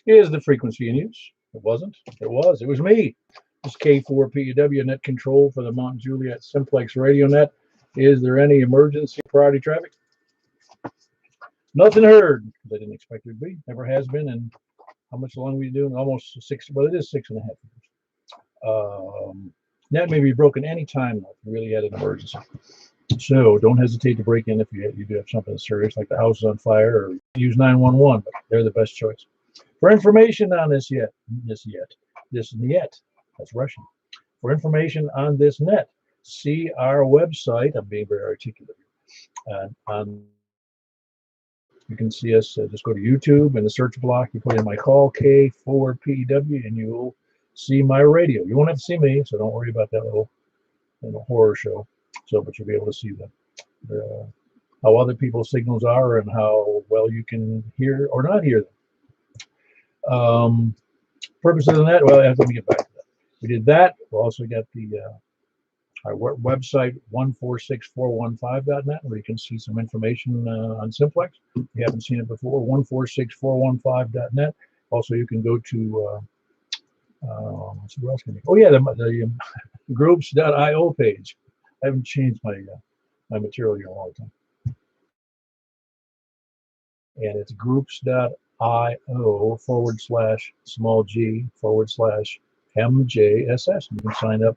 is the frequency in use. It wasn't. It was. It was me. This K4PEW net control for the Mount Juliet Simplex radio net. Is there any emergency priority traffic? Nothing heard. I didn't expect it to be. Never has been. And how much long we doing? Almost 6. Well, it is 6.5 years. Net may be broken any time if you really had an emergency. So don't hesitate to break in if you do have something serious, like the house is on fire, or use 911. But they're the best choice. For information on this net, that's Russian. For information on this net, see our website. I'm being very articulate. You can see us. Just go to YouTube in the search block. You put in my call K4PEW, and you will see my radio. You won't have to see me, so don't worry about that little horror show. So, but you'll be able to see how other people's signals are and how well you can hear or not hear them. Purpose of the net. Well, let me get back to that. We did that. We also got our website 146415.net, where you can see some information on Simplex. If you haven't seen it before, 146415.net. Also, you can go to where else can you? Oh yeah, the groups.io page. I haven't changed my material here in a long time, and it's groups.io/g/MJSS. You can sign up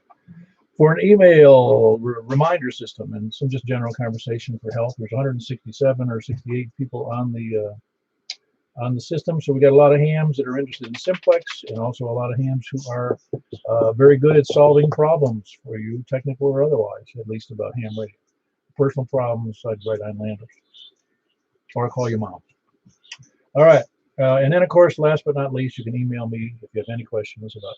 for an email reminder system and some just general conversation for help. There's 167 or 68 people on the system, so we got a lot of hams that are interested in Simplex, and also a lot of hams who are very good at solving problems for you, technical or otherwise, at least about ham radio. Personal problems, I'd write on Landers, or I'll call your mom. All right, and then of course, last but not least, you can email me if you have any questions about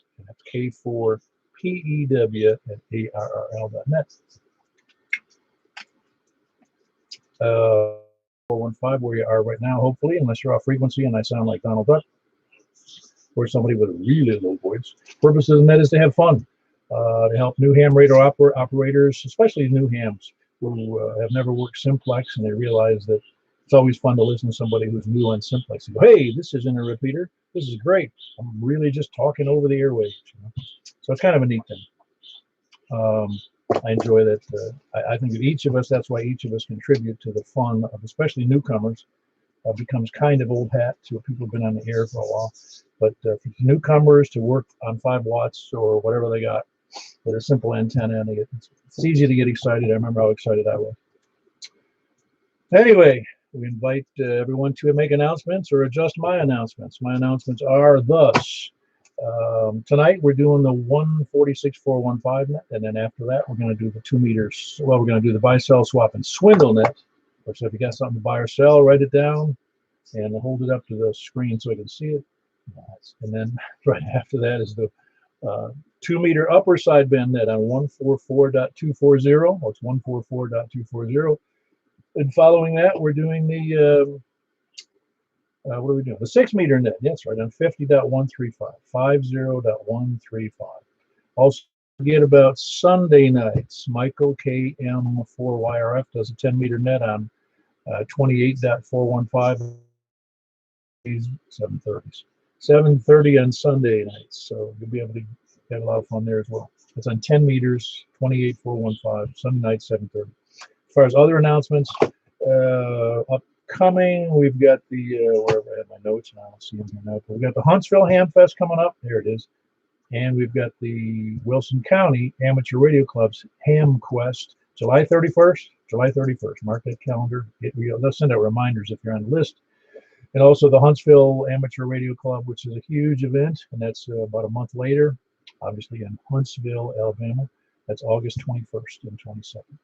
K4PEW@ARRL.net. 415, where you are right now, hopefully, unless you're off frequency and I sound like Donald Duck or somebody with a really low voice. Purpose of the net is to have fun, to help new ham radio operators, especially new hams who have never worked Simplex, and they realize that it's always fun to listen to somebody who's new on Simplex and go, hey, this isn't a repeater. This is great. I'm really just talking over the airwaves. So it's kind of a neat thing. I enjoy that. I think that each of us, that's why each of us contribute to the fun of especially newcomers. Becomes kind of old hat to people who've been on the air for a while. But for newcomers to work on 5 watts or whatever they got with a simple antenna, and it's easy to get excited. I remember how excited I was. Anyway, we invite everyone to make announcements or adjust my announcements. My announcements are thus. Tonight we're doing the 146.415 net, and then after that we're going to do the 2 meters. Well, we're going to do the buy, sell, swap, and swindle net. So if you got something to buy or sell, write it down and hold it up to the screen so I can see it. And then right after that is the 2 meter upper sideband net on 144.240. Well, it's 144.240. And following that, we're doing the what are we doing? The 6 meter net. Yes, right on 50.135, 50.135. Also, forget about Sunday nights. Michael KM4YRF does a 10 meter net on 28.415, 7:30s. 7:30 on Sunday nights. So you'll be able to get a lot of fun there as well. It's on 10 meters, 28.415, Sunday night, 7:30. As far as other announcements, upcoming, we've got the, wherever I have my notes, and I don't see them here now, but we've got the Huntsville Ham Fest coming up. There it is. And we've got the Wilson County Amateur Radio Club's Ham Quest, July 31st. July 31st. Mark that calendar. They'll send out reminders if you're on the list. And also the Huntsville Amateur Radio Club, which is a huge event, and that's about a month later, obviously in Huntsville, Alabama. That's August 21st and 22nd.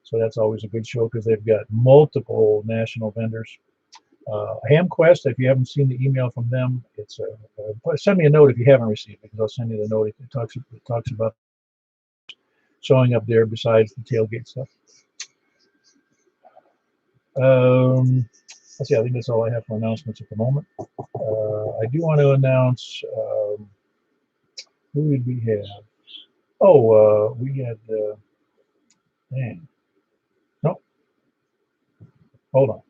So that's always a good show because they've got multiple national vendors. HamQuest, if you haven't seen the email from them, it's send me a note if you haven't received it, because I'll send you the note. It talks about showing up there besides the tailgate stuff. Let's see, I think that's all I have for announcements at the moment. I do want to announce, who did we have? Oh, we had, man, no, hold on.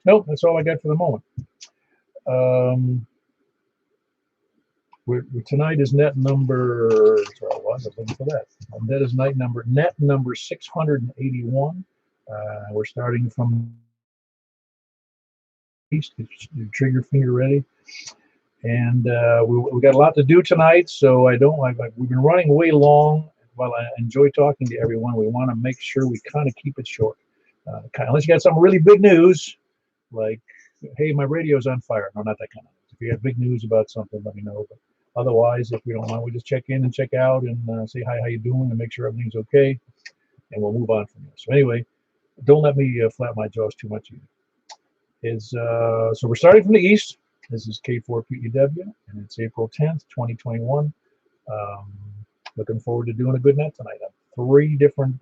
Nope, that's all I got for the moment. Tonight is net number. Sorry, I was looking for that. That is net number 681. We're starting from east. Get your trigger finger ready, and we got a lot to do tonight. So I don't like we've been running way long. While I enjoy talking to everyone, we want to make sure we kind of keep it short. Unless you got some really big news, like, hey, my radio's on fire. No, not that kind of news. If you have big news about something, let me know. But otherwise, if we don't mind, we just check in and check out and say hi, how you doing, and make sure everything's okay, and we'll move on from there. So anyway, don't let me flap my jaws too much either. So we're starting from the east. This is K4PEW, and it's April 10th, 2021. Looking forward to doing a good net tonight. Three different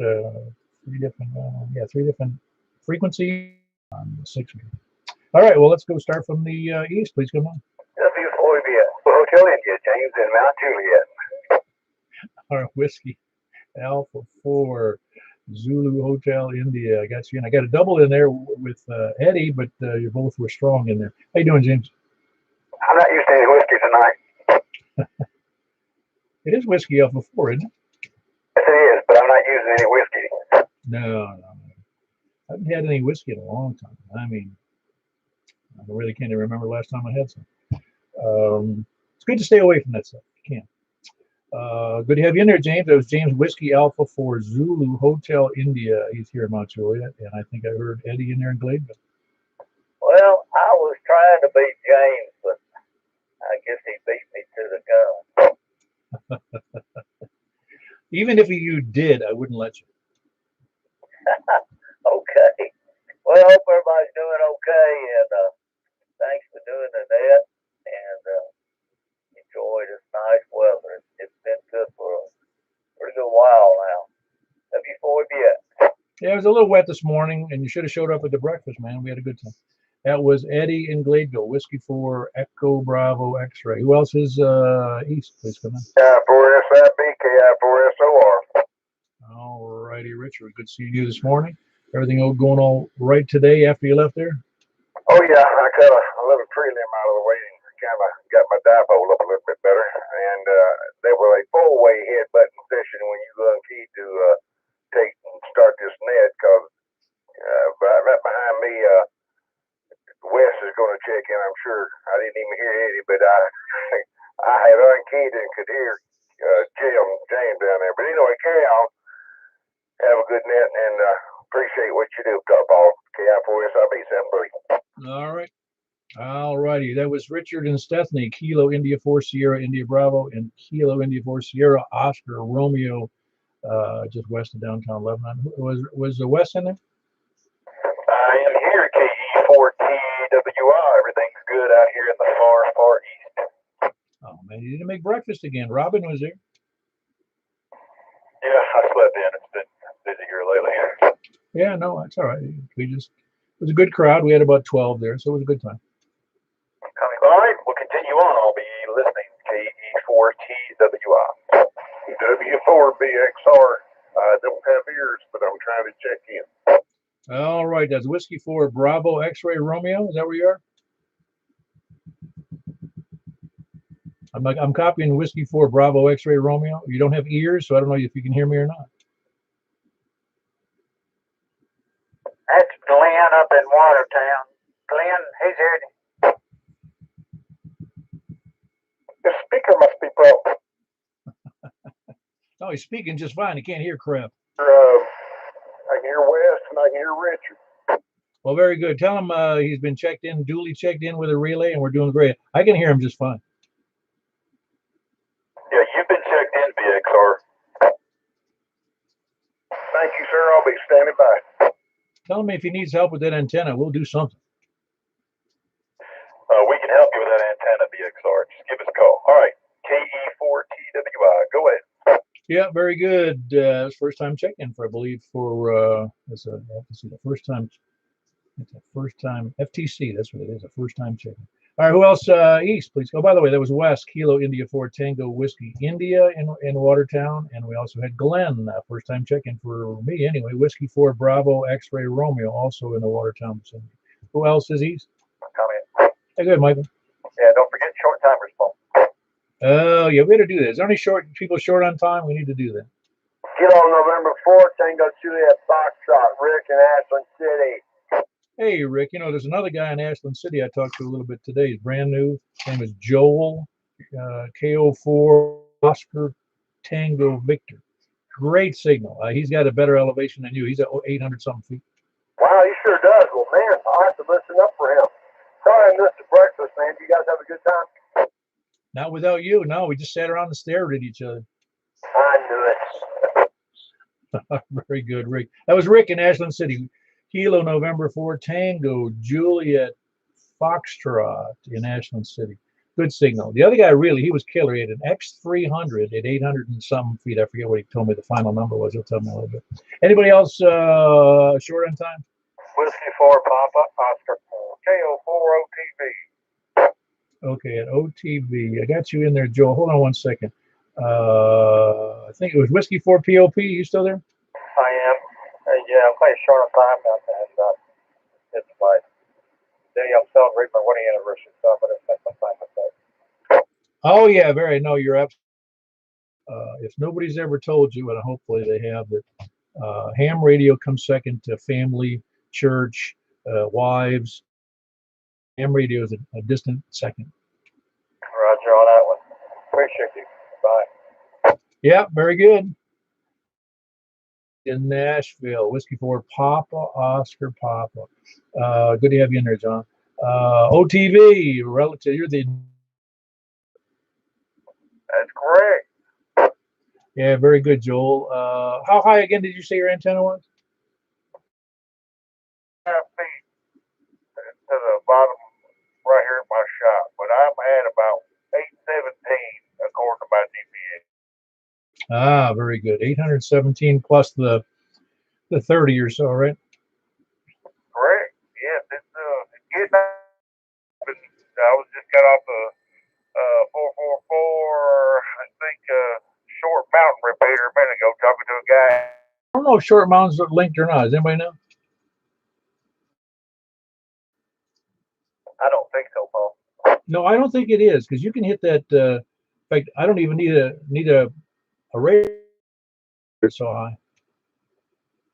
frequencies on 6 meters. All right, well, let's go start from the east. Please come on. Hotel India, James, in Mount Juliet. All right, Whiskey Alpha 4, Zulu Hotel India. I got you in. I got a double in there with Eddie, but you both were strong in there. How you doing, James? I'm not used to any whiskey tonight. It is Whiskey Alpha 4, isn't it? Yes, it is, but I'm not using any whiskey. No. I haven't had any whiskey in a long time. I mean, I really can't even remember the last time I had some. It's good to stay away from that stuff. You can. Good to have you in there, James. That was James Whiskey Alpha for Zulu Hotel India. He's here in Mount Juliet, and I think I heard Eddie in there in Gladeville. Well, I was trying to beat James, but I guess he beat me to the gun. Even if you did, I wouldn't let you. Okay. Well, I hope everybody's doing okay, and thanks for doing the net, and enjoy this nice weather. It's been good for a pretty good while now. Have you foiled yet? Yeah, it was a little wet this morning, and you should have showed up at the breakfast, man. We had a good time. That was Eddie in Gladeville, Whiskey 4, Echo Bravo X-Ray. Who else is east? Please come in. KI4SIB, KI4SOR. All righty, Richard. Good seeing you this morning. Everything going all right today after you left there? Oh, yeah. I cut a little prelim out of the way and kind of got my dipole up a little bit better. And there was a four-way head button session when you unkeyed to take and start this net, because right behind me, Wes is going to check in, I'm sure. I didn't even hear Eddie, but I had unkeyed and could hear James down there. But anyway, carry on. Have a good net, and appreciate what you do, Paul. KI4SIB 7. All right. All righty. That was Richard and Stephanie, Kilo India 4 Sierra India Bravo, and Kilo India 4 Sierra Oscar Romeo, just west of downtown Lebanon. Was Wes in there? I am here, KE4TWI. Everything's good out here in the far east. Oh, man, you didn't make breakfast again. Robin was there. Yeah, I slept in. It's been busy here lately. Yeah, no, that's all right. It was a good crowd. We had about 12 there, so it was a good time. All right, we'll continue on. I'll be listening. KE4TWI. W4BXR. I don't have ears, but I'm trying to check in. All right, that's Whiskey 4 Bravo X-Ray Romeo. Is that where you are? I'm copying Whiskey 4 Bravo X-Ray Romeo. You don't have ears, so I don't know if you can hear me or not. That's Glenn up in Watertown. Glenn, he's here. The speaker must be broke. Oh, he's speaking just fine. He can't hear crap. I can hear Wes and I can hear Richard. Well, very good. Tell him he's been duly checked in with a relay, and we're doing great. I can hear him just fine. Yeah, you've been checked in, BXR. Thank you, sir. I'll be standing by. Tell him if he needs help with that antenna, we'll do something. We can help you with that antenna, BXR. Just give us a call. All right. KE4TWI. Go ahead. Yeah, very good. It's first time check-in for, I believe, for the first time. It's a first time FTC. That's what it is. A first time check-in. All right, who else? East, please. Oh, by the way, that was West, Kilo India 4 Tango Whiskey India in Watertown, and we also had Glenn, first time check-in for me anyway. Whiskey 4 Bravo X-Ray Romeo, also in the Watertown vicinity. Who else is east? Come in. Hey, good, Michael. Yeah, don't forget short timers, Paul. Oh, yeah, we got to do that. Is there any people short on time? We need to do that. Kilo November 4, Tango Juliet, Foxtrot, Rick in Ashland City. Hey, Rick, you know, there's another guy in Ashland City I talked to a little bit today. He's brand new. His name is Joel, KO4 Oscar Tango Victor. Great signal. He's got a better elevation than you. He's at 800-something feet. Wow, he sure does. Well, man, I'll have to listen up for him. Sorry I missed the breakfast, man. You guys have a good time? Not without you. No, we just sat around and stared at each other. I knew it. Very good, Rick. That was Rick in Ashland City. Kilo November 4 Tango Juliet Foxtrot in Ashland City. Good signal. The other guy he was killer. He had an X300 at 800 and some feet. I forget what he told me the final number was. He'll tell me a little bit. Anybody else short on time? Whiskey 4 Papa, Oscar 4, KO4 OTV. Okay, at OTV. I got you in there, Joel. Hold on one second. I think it was Whiskey 4 POP. You still there? I am. Yeah, I'm playing short on time, and it's my day I'm celebrating my wedding anniversary, so I'm going to spend some time with that. Oh, yeah, very. No, you're absolutely. If nobody's ever told you, and hopefully they have, that ham radio comes second to family, church, wives. Ham radio is a distant second. Roger on that one. Appreciate you. Bye. Yeah, very good. In Nashville, Whiskey 4 Papa, Oscar Papa. Good to have you in there, John. OTV, relative, you're the. That's correct. Yeah, very good, Joel. How high again did you say your antenna was? 5 feet to the bottom right here at my shop, but I'm at about 817 according to my GPS. Ah, very good. 817 plus the 30 or so, right? Correct. Yes, it's getting up. I was just got off the 444, I think, short mountain repeater a minute ago talking to a guy. I don't know if short mountains are linked or not. Does anybody know? I don't think so, Paul. No, I don't think it is, because you can hit that. In fact, I don't even need a radio so high.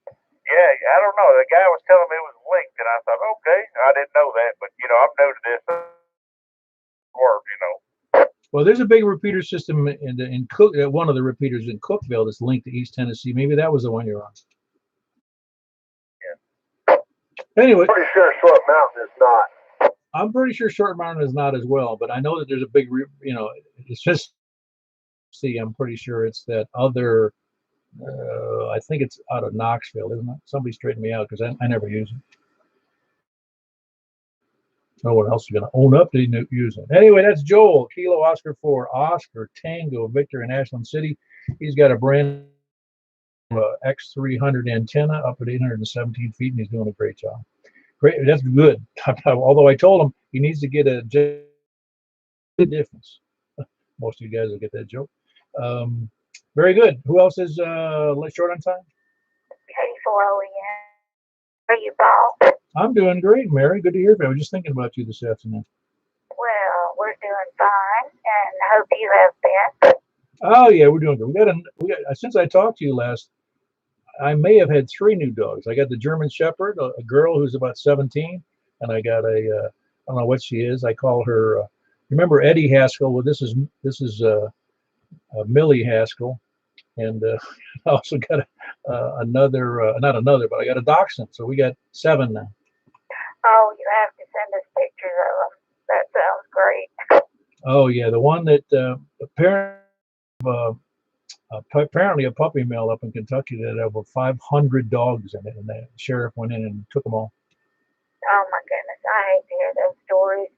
Yeah, I don't know. The guy was telling me it was linked, and I thought, okay, I didn't know that, but I'm new to this work, Well, there's a big repeater system in Cook. One of the repeaters in Cookville that's linked to East Tennessee. Maybe that was the one you're on. Yeah. Anyway, pretty sure Short Mountain is not. I'm pretty sure Short Mountain is not as well, but I know that there's a big, it's just. See, I'm pretty sure it's that other. I think it's out of Knoxville, isn't it? Somebody straighten me out, because I never use it. No one else is going to own up to use it. Anyway, that's Joel, Kilo Oscar 4, Oscar Tango Victor in Ashland City. He's got a brand new X300 antenna up at 817 feet, and he's doing a great job. Great, that's good. Although I told him he needs to get a difference. Most of you guys will get that joke. Very good. Who else is short on time? K4OEN. Are you, Paul? I'm doing great, Mary. Good to hear from you. I was just thinking about you this afternoon. Well, we're doing fine, and hope you have been. Oh yeah, we're doing good. We got since I talked to you last, I may have had 3 new dogs. I got the German Shepherd, a girl who's about 17, and I got I don't know what she is. I call her. Remember Eddie Haskell? Well, this is Millie Haskell, and I also got another, not another, but I got a dachshund. So we got 7 now. Oh, you have to send us pictures of them. That sounds great. Oh yeah, the one that apparently a puppy mill up in Kentucky that had over 500 dogs in it, and the sheriff went in and took them all. Oh my goodness, I hate to hear those stories.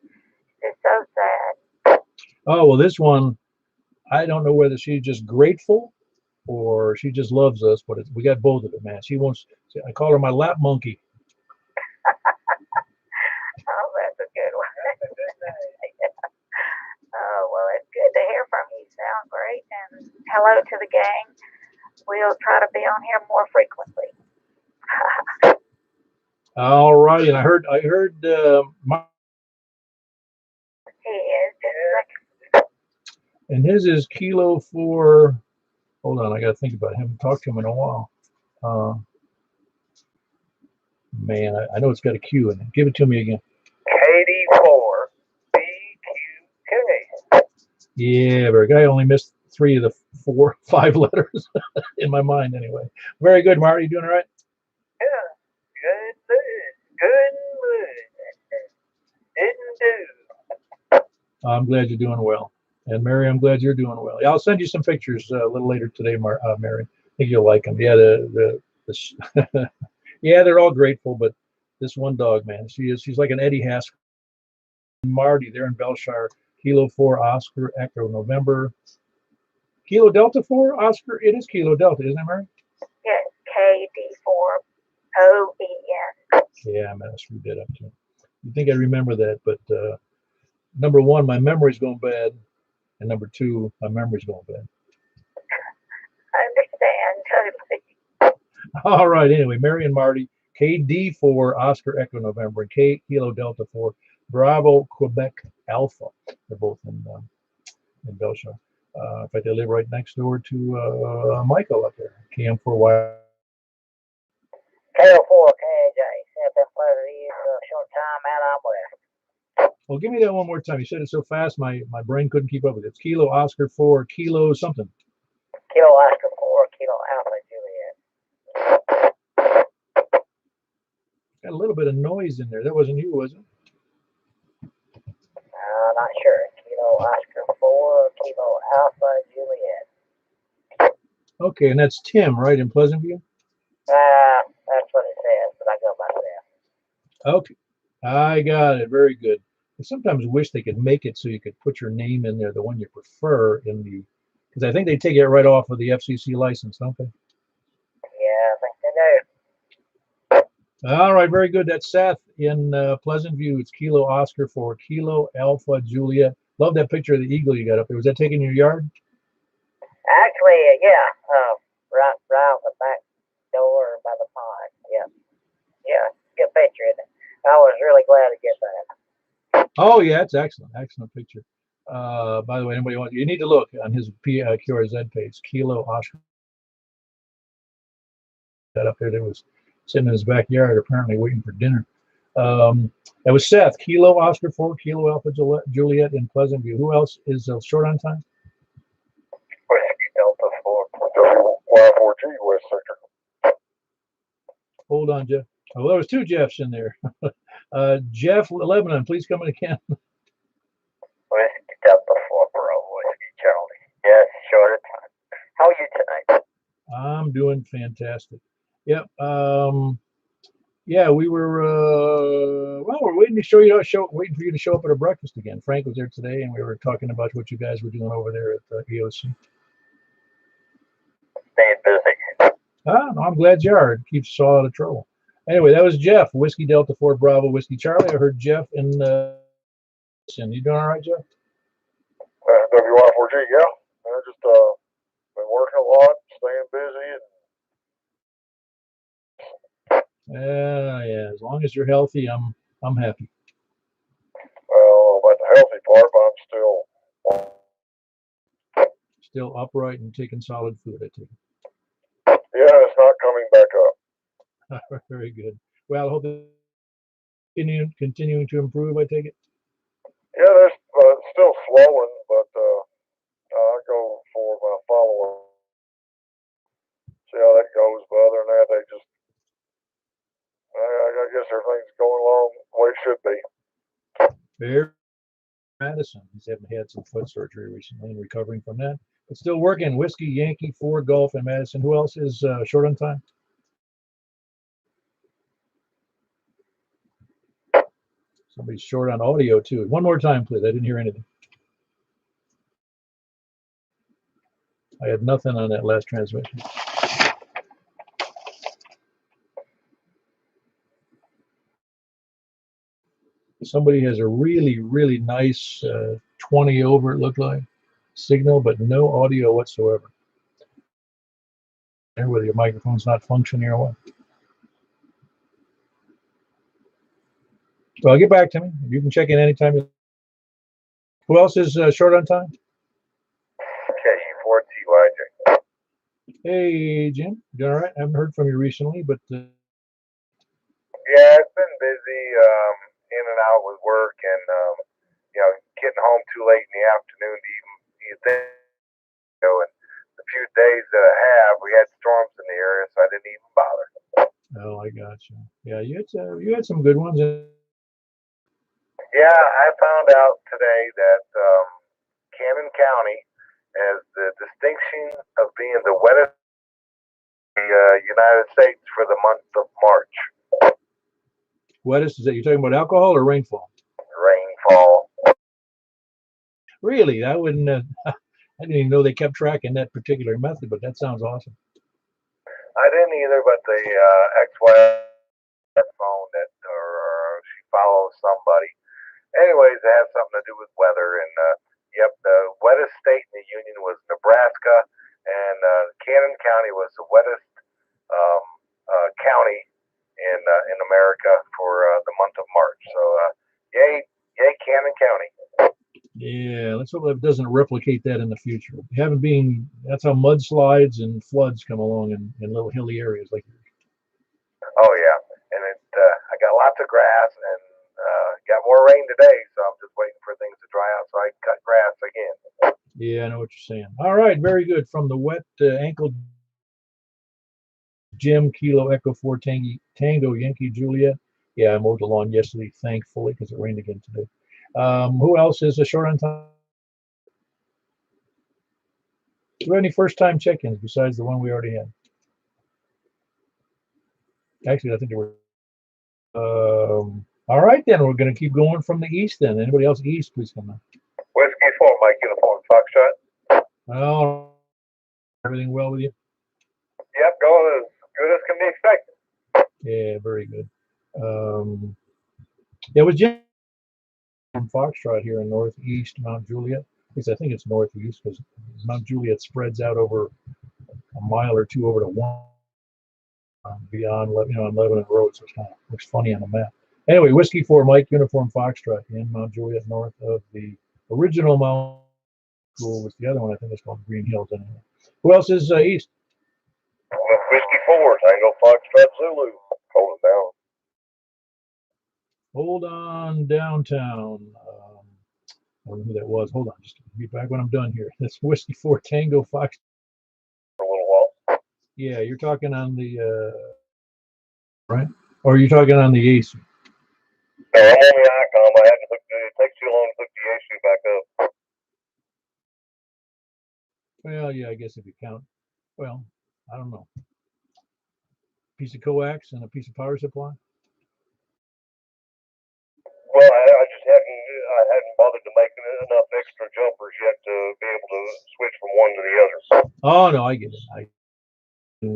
It's so sad. Oh well, this one, I don't know whether she's just grateful or she just loves us, but we got both of them, man. She wants. I call her my lap monkey. Oh, that's a good one. Oh, well, it's good to hear from you. You sound great. And hello to the gang. We'll try to be on here more frequently. All right, and I heard He is just and his is Kilo 4. Hold on, I got to think about it. I haven't talked to him in a while. Uh, man, I know it's got a Q in it. Give it to me again. KD4 BQK. Yeah, very good. I only missed 3 of the 4, 5 letters in my mind anyway. Very good, Marty. You doing all right? Yeah, good mood. Good mood. Didn't do. I'm glad you're doing well. And Mary, I'm glad you're doing well. Yeah, I'll send you some pictures a little later today, Mary. I think you'll like them. Yeah, yeah, they're all grateful, but this one dog, man, she's like an Eddie Haskell. Marty, they're in Belshire. Kilo 4 Oscar Echo November. Kilo Delta 4 Oscar. It is Kilo Delta, isn't it, Mary? yes, KD4 OEN. Yeah, I messed that up too. You think I remember that, but number 1, my memory's going bad, and number 2, my memory's going bad. I understand totally. All right. Anyway, Mary and Marty, KD4 Oscar Echo November, and Kilo Delta 4 Bravo Quebec Alpha. They're both in Belgium. In fact, they live right next door to Michael up there. KM4Y. KO4 KJ. It's been a pleasure to you for a short time, and I'm with. Well, give me that one more time. You said it so fast, my brain couldn't keep up with it. It's Kilo Oscar 4 Kilo something. Kilo Oscar 4 Kilo Alpha Juliet. Got a little bit of noise in there. That wasn't you, was it? Not sure. Kilo Oscar 4 Kilo Alpha Juliet. Okay, and that's Tim, right, in Pleasant View? That's what it says, but I go by that. Okay, I got it. Very good. I sometimes wish they could make it so you could put your name in there, the one you prefer in the, because I think they take it right off of the FCC license, don't they? Yeah, I think they do. All right, very good. That's Seth in Pleasant View. It's Kilo Oscar 4 Kilo Alpha Juliet. Love that picture of the eagle you got up there. Was that taken in your yard? Actually, yeah, right out the back door by the pond. Yeah, good picture, isn't it? I was really glad to get that. Oh yeah, it's excellent, excellent picture. By the way, anybody want, you need to look on his QRZ page, Kilo Oscar. That up there, that was sitting in his backyard, apparently waiting for dinner. That was Seth, Kilo Oscar 4 Kilo Alpha Juliet in Pleasant View. Who else is short on time? Whiskey Delta 4 Y4G West Sector. Hold on, Jeff. Oh, there was 2 Jeffs in there. Jeff Lebanon, please come in again. Whiskey Delta 4 Bravo Whiskey Charlie. Yes, short of time. How are you tonight? I'm doing fantastic. Yep. Yeah, we were well, we're waiting waiting for you to show up at our breakfast again. Frank was there today, and we were talking about what you guys were doing over there at EOC. Staying busy. No, I'm glad you are. It keeps us all out of trouble. Anyway, that was Jeff, Whiskey Delta 4 Bravo Whiskey Charlie. I heard Jeff in you doing all right, Jeff? WY4G, yeah. I just been working a lot, staying busy, Yeah. As long as you're healthy, I'm happy. well, about the healthy part, but I'm Still upright and taking solid food, I take yeah, it's not coming back up. it. Very good. Well, I hope it's continuing to improve, I take it. Yeah, there's still slowing, but I go for my follower. See how that goes. But other than that, I guess everything's going along the way it should be. Very Madison. He's having had some foot surgery recently and recovering from that, but still working. Whiskey Yankee 4 Golf and Madison. Who else is short on time? Somebody's short on audio too. One more time, please. I didn't hear anything. I had nothing on that last transmission. Somebody has a really, really nice 20 over, it looked like, signal, but no audio whatsoever. Whether your microphone's not functioning or what. Well, get back to me. You can check in anytime. Who else is short on time? KU4TYJ. Hey, Jim. You all right? I haven't heard from you recently, but Yeah, it's been busy, in and out with work, and getting home too late in the afternoon to even eat things. And the few days that I have, we had storms in the area, so I didn't even bother. oh, I got you. Yeah, you had some good ones. Yeah, I found out today that Cannon County has the distinction of being the wettest in the United States for the month of March. Wettest, is that you're talking about alcohol or rainfall? Rainfall. Really? I wouldn't. I didn't even know they kept track in that particular method, but that sounds awesome. I didn't either, but the ex-wife phone that, or she follows somebody. Anyways, it has something to do with weather, and yep, the wettest state in the union was Nebraska, and Cannon County was the wettest county in America for the month of March. So, yay, Cannon County. Yeah, let's hope it doesn't replicate that in the future. That's how mudslides and floods come along in little hilly areas like yours. Oh yeah, and I got lots of grass, and got more rain today, so I'm just waiting for things to dry out so I can cut grass again. Yeah, I know what you're saying. All right, very good. From the wet ankle Jim, Kilo, Echo 4, Tango, Yankee, Juliet. Yeah, I mowed the lawn yesterday, thankfully, because it rained again today. Who else is short on time? Do we have any first-time check-ins besides the one we already had? Actually, I think there were. All right, then. We're going to keep going from the east, then. Anybody else east, please come on. Whiskey 4, Mike Uniform Foxtrot. Well, everything well with you? Yep, going as good as can be expected. Yeah, very good. It was Jim from Foxtrot here in northeast Mount Juliet. At least I think it's northeast because Mount Juliet spreads out over a mile or two over to one beyond, on Lebanon Road, so it kind of looks funny on the map. Anyway, Whiskey 4, Mike, Uniform Foxtrot in Mount Juliet, north of the original Mount School, was the other one. I think it's called Green Hills. Anyway. Who else is east? Whiskey 4, Tango Foxtrot Zulu. Hold it down. Hold on downtown. I don't know who that was. Hold on, just be back when I'm done here. That's Whiskey 4 Tango Fox. For a little while. Yeah, you're talking on the right, or are you talking on the east? No, I'm on the ICOM. I had to hook it takes too long to hook the AC back up. Well, yeah, I guess if you count. Well, I don't know. Piece of coax and a piece of power supply. Well, I hadn't bothered to make enough extra jumpers yet to be able to switch from one to the other. Oh no, I get it.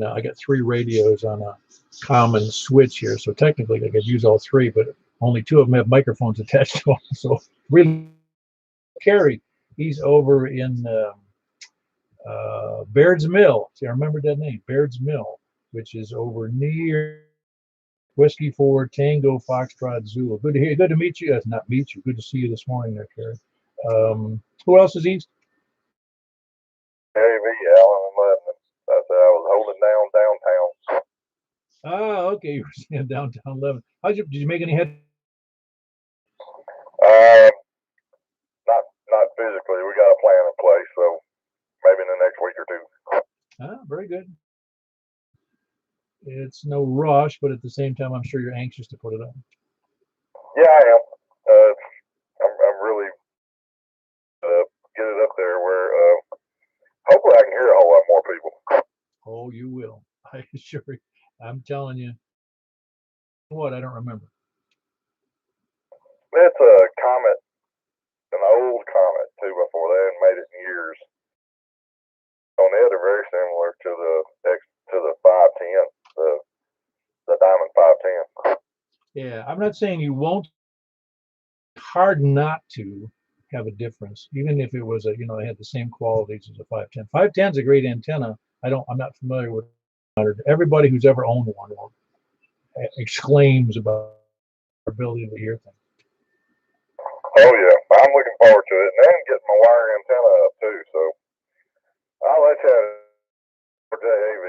I got 3 radios on a common switch here, so technically I could use all 3, but only 2 of them have microphones attached to them. So really, Kerry, he's over in Baird's Mill. See, I remembered that name, Baird's Mill, which is over near Whiskey 4 Tango Foxtrot Zulu. Good to hear. Good to meet you. Not meet you. Good to see you this morning there, Kerry. Who else is east? AV, Alan and Lebanon. That's how I was holding down downtown. Ah, okay. You were saying downtown Lebanon. Did you make any head? Not physically. We got a plan in place, so maybe in the next week or 2. Ah, very good. It's no rush, but at the same time, I'm sure you're anxious to put it on. Yeah, I am. I'm really get it up there where hopefully I can hear a whole lot more people. Oh, you will. I assure you. I'm telling you. What? I don't remember. It's a Comet, an old Comet too. Before they hadn't made it in years. On it, they're very similar to the 510, the Diamond 510. Yeah, I'm not saying you won't. Hard not to have a difference, even if it was it had the same qualities as a 510. 510 is a great antenna. I'm not familiar with it. Everybody who's ever owned one exclaims about their ability to hear things. Oh yeah, I'm looking forward to it, and then getting my wire antenna up too. So I'll let you for JAV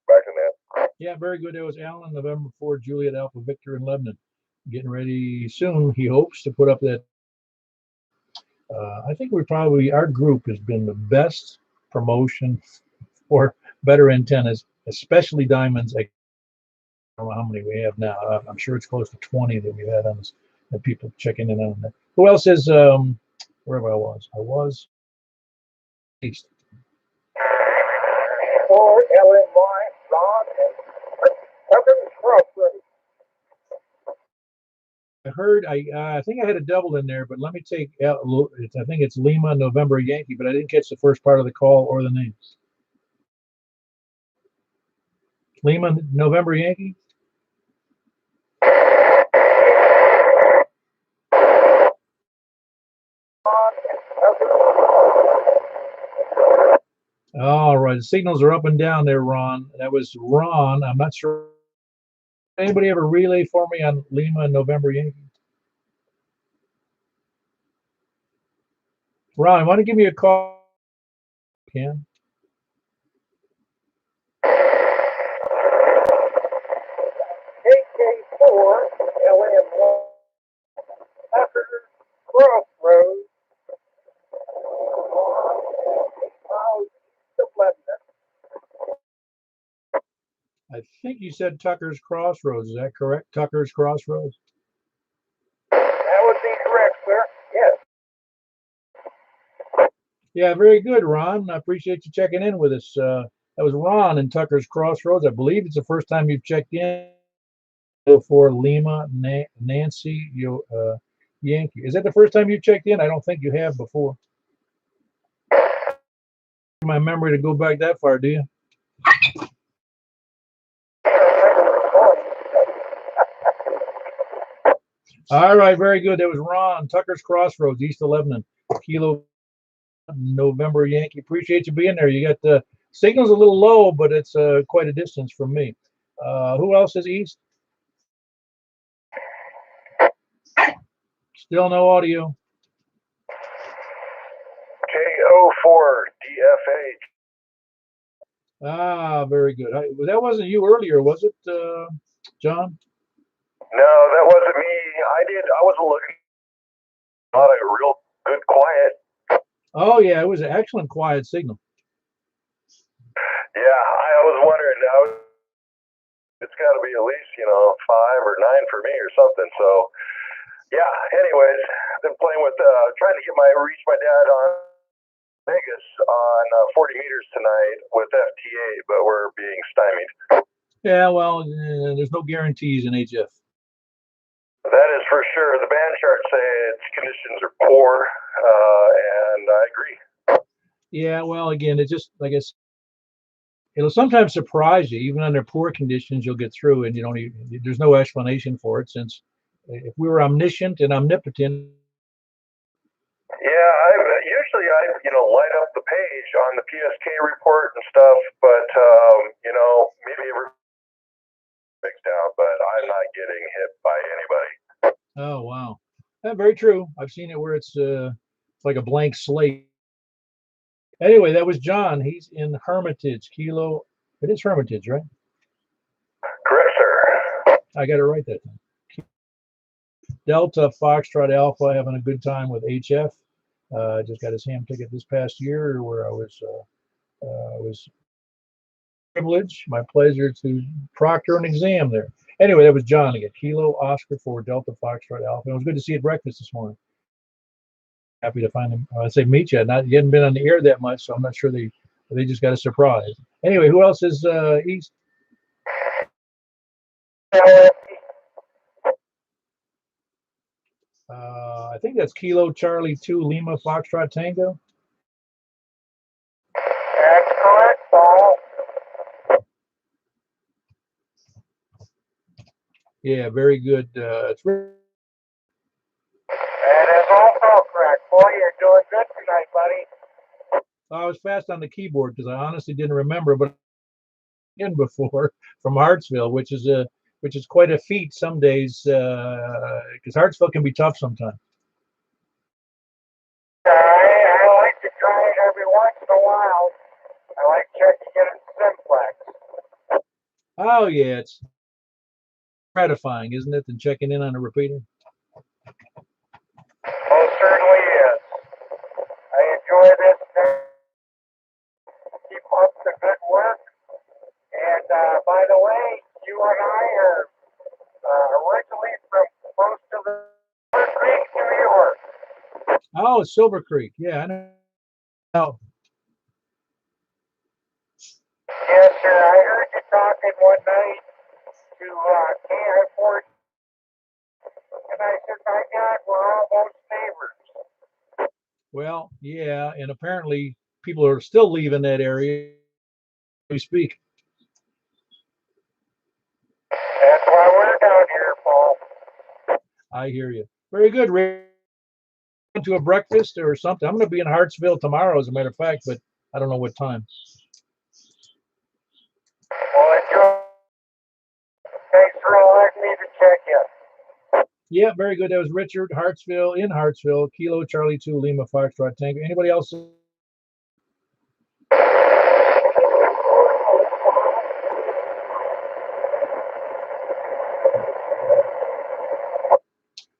back in that. Yeah, very good. That was Alan, November 4, Juliet Alpha Victor in Lebanon. Getting ready soon, he hopes, to put up that. I think our group has been the best promotion for better antennas, especially diamonds. I don't know how many we have now. I'm sure it's close to 20 that we've had on this, and people checking in on that. Who else is, wherever I was? I was east. For LMY, Ron, and Tucker's Crossroads. I heard, I think I had a double in there, but let me take, I think it's Lima, November, Yankee, but I didn't catch the first part of the call or the name. Lima, November, Yankee? All right, the signals are up and down there, Ron. That was Ron. I'm not sure. Anybody ever relay for me on Lima, November, Yankee? Ron, why don't you give me a call? Ken? AK4, LM1, Tucker, Crossroads, I think you said Tucker's Crossroads. Is that correct? Tucker's Crossroads? That would be correct, sir. Yes. Yeah, very good, Ron. I appreciate you checking in with us. That was Ron in Tucker's Crossroads. I believe it's the first time you've checked in for Lima, Nancy, Yankee. Is that the first time you checked in? I don't think you have before. My memory to go back that far, do you? All right, very good. That was Ron, Tucker's Crossroads, East of Lebanon, Kilo, November, Yankee. Appreciate you being there. You got the signal's a little low, but it's quite a distance from me. Who else is East? Still no audio. KO4DFH. Ah, very good. That wasn't you earlier, was it, John? No, that wasn't me. I wasn't looking. Not a real good quiet. Oh, yeah, it was an excellent quiet signal. Yeah, I was wondering. It's got to be at least 5 or 9 for me or something. So, yeah. Anyways, I've been playing with trying to reach my dad on Vegas on 40 meters tonight with FTA, but we're being stymied. Yeah, well, there's no guarantees in HF. That is for sure. The band charts say its conditions are poor, and I agree. Yeah, well, again, it's just like I said, it'll sometimes surprise you. Even under poor conditions, you'll get through, and there's no explanation for it. Since if we were omniscient and omnipotent. Yeah, usually I light up the page on the PSK report and stuff, but maybe it mixed out, but I'm not getting hit by anybody. Oh wow, very true. I've seen it where it's like a blank slate. Anyway, that was John. He's in Hermitage, Kilo. It is Hermitage, right? Correct, sir. I got it right that time. Delta Foxtrot Alpha having a good time with HF. Just got his ham ticket this past year where I was privileged, my pleasure to proctor an exam there. Anyway, that was John again. Kilo Oscar for Delta Foxtrot Alpha. It was good to see you at breakfast this morning. Happy to find him. I'd say meet you. You hadn't been on the air that much, so I'm not sure they just got a surprise. Anyway, who else is East? I think that's Kilo Charlie 2 Lima Foxtrot Tango. That's correct, Paul. Yeah, very good. It's really. And it's also correct. Boy, you're doing good tonight, buddy. I was fast on the keyboard because I honestly didn't remember, but in before from Hartsville, which is quite a feat some days because Hartsville can be tough sometimes. checking in at Simplex. Oh, yeah, it's gratifying, isn't it, than checking in on a repeater? Most certainly is. I enjoy this. Keep up the good work. And by the way, you and I are originally from close to the Silver Creek, New York. Oh, Silver Creek. Yeah, I know. Oh, Yes, sir. I heard you talking one night to KI-4, and I said, my God, we're almost neighbors. well, yeah, and apparently people are still leaving that area as we speak. That's why we're down here, Paul. I hear you. Very good, Rick. To a breakfast or something. I'm going to be in Hartsville tomorrow, as a matter of fact, but I don't know what time. Well, enjoy. Thanks for allowing me to check in. Yeah, very good. That was Richard, Hartsville, in Hartsville, Kilo Charlie 2 Lima Foxtrot Tango. Anybody else?